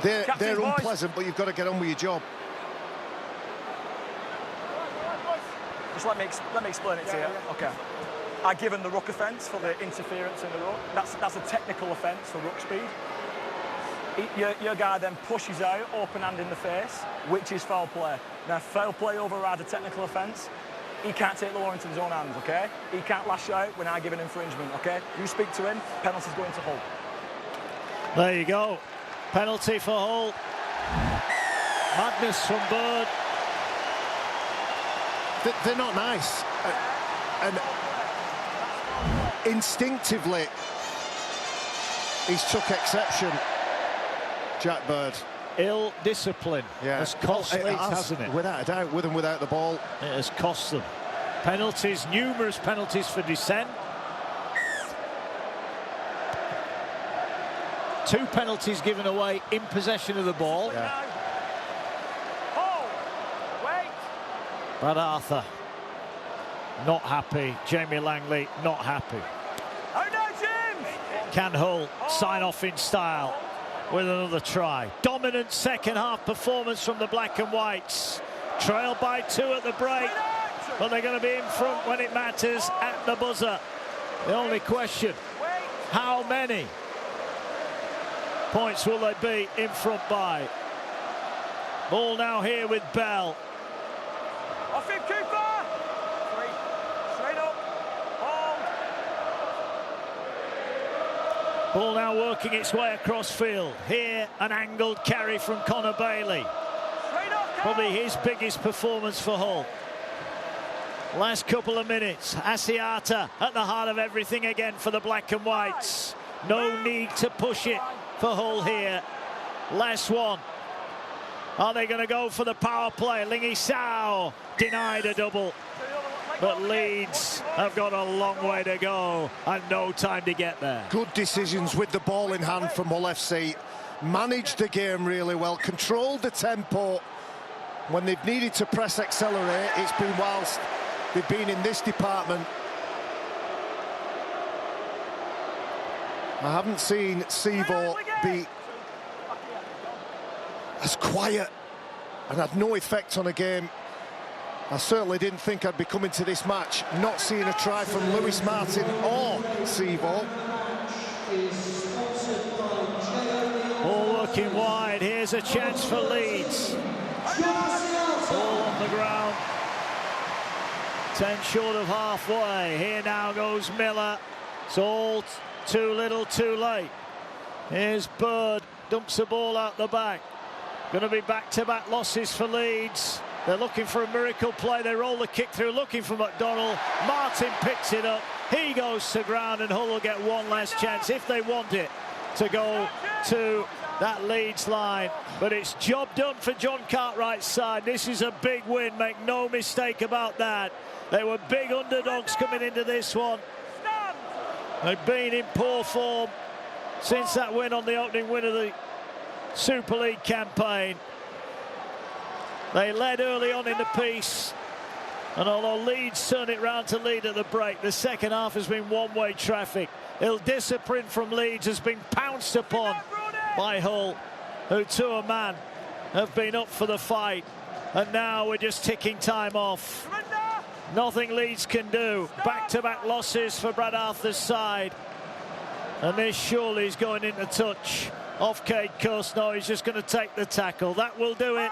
they're unpleasant, but you've got to get on with your job. Just let me explain it to you. Okay. I given the ruck offence for the interference in the ruck. That's a technical offence for ruck speed. Your guy then pushes out, open hand in the face, which is foul play. Now, foul play override a technical offence. He can't take the law into his own hands, OK? He can't lash out when I give an infringement, OK? You speak to him, penalty's going to Hull. There you go. Penalty for Hull. Madness from Bird. They're not nice. And instinctively, he's took exception, Jack Bird. Ill discipline has cost Leeds, hasn't it? Without a doubt, with and without the ball. It has cost them. Penalties, numerous penalties for dissent. 2 penalties given away in possession of the ball. Yeah. Brad Arthur not happy. Jamie Langley not happy. Oh no, Jim! Can Hull sign off in style with another try? Dominant second half performance from the black and whites. Trailed by 2 at the break, but they're going to be in front when it matters at the buzzer. The only question, how many points will they be in front by? Ball now here with Bell. Off him, Cooper! 3, straight up, hold. Ball now working its way across field. Here, an angled carry from Connor Bailey. Probably his biggest performance for Hull. Last couple of minutes, Asiata at the heart of everything again for the black and whites. No need to push it for Hull here. Last one. Are they going to go for the power play? Lingy Sao denied a double. But Leeds have got a long way to go and no time to get there. Good decisions with the ball in hand from Hull FC. Managed the game really well, controlled the tempo. When they've needed to press accelerate, it's been whilst they've been in this department. I haven't seen Sevo be as quiet and had no effect on a game. I certainly didn't think I'd be coming to this match not seeing a try from Lewis Martin or Sevo. Ball working wide. Here's a chance for Leeds. Ball on the ground. 10 short of halfway. Here now goes Miller. It's all too little, too late. Here's Bird. Dumps the ball out the back. Going to be back-to-back losses for Leeds. They're looking for a miracle play. They roll the kick through, looking for McDonald. Martin picks it up. He goes to ground, and Hull will get one last chance, if they want it, to go to that Leeds line. But it's job done for John Cartwright's side. This is a big win, make no mistake about that. They were big underdogs coming into this one. They've been in poor form since that win on the opening win of the Super League campaign. They led early on in the piece, and although Leeds turned it round to lead at the break, the second half has been one-way traffic. Ill-discipline from Leeds has been pounced upon by Hull, who to a man have been up for the fight, and now we're just ticking time off. Nothing Leeds can do. Back-to-back losses for Brad Arthur's side, and this surely is going into touch off Cade Cust. No, he's just going to take the tackle. That will do it.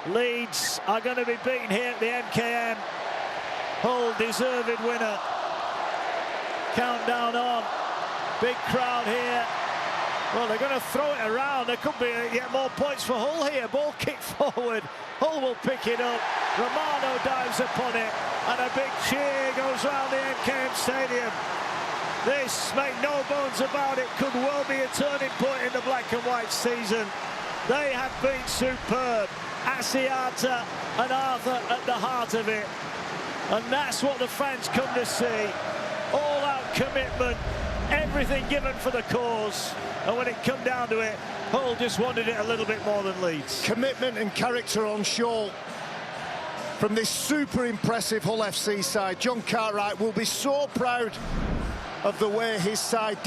Leeds are going to be beaten here at the MKM. Hull deserved winner. Countdown on. Big crowd here. Well, they're going to throw it around. There could be yet more points for Hull here. Ball kicked forward. Hull will pick it up. Romano dives upon it, and a big cheer goes round the MKM Stadium. This, make no bones about it, could well be a turning point in the black and white season. They have been superb. Asiata and Arthur at the heart of it. And that's what the fans come to see. All-out commitment, everything given for the cause. And when it come down to it, Hull just wanted it a little bit more than Leeds. Commitment and character on show from this super impressive Hull FC side. John Cartwright will be so proud of the way his side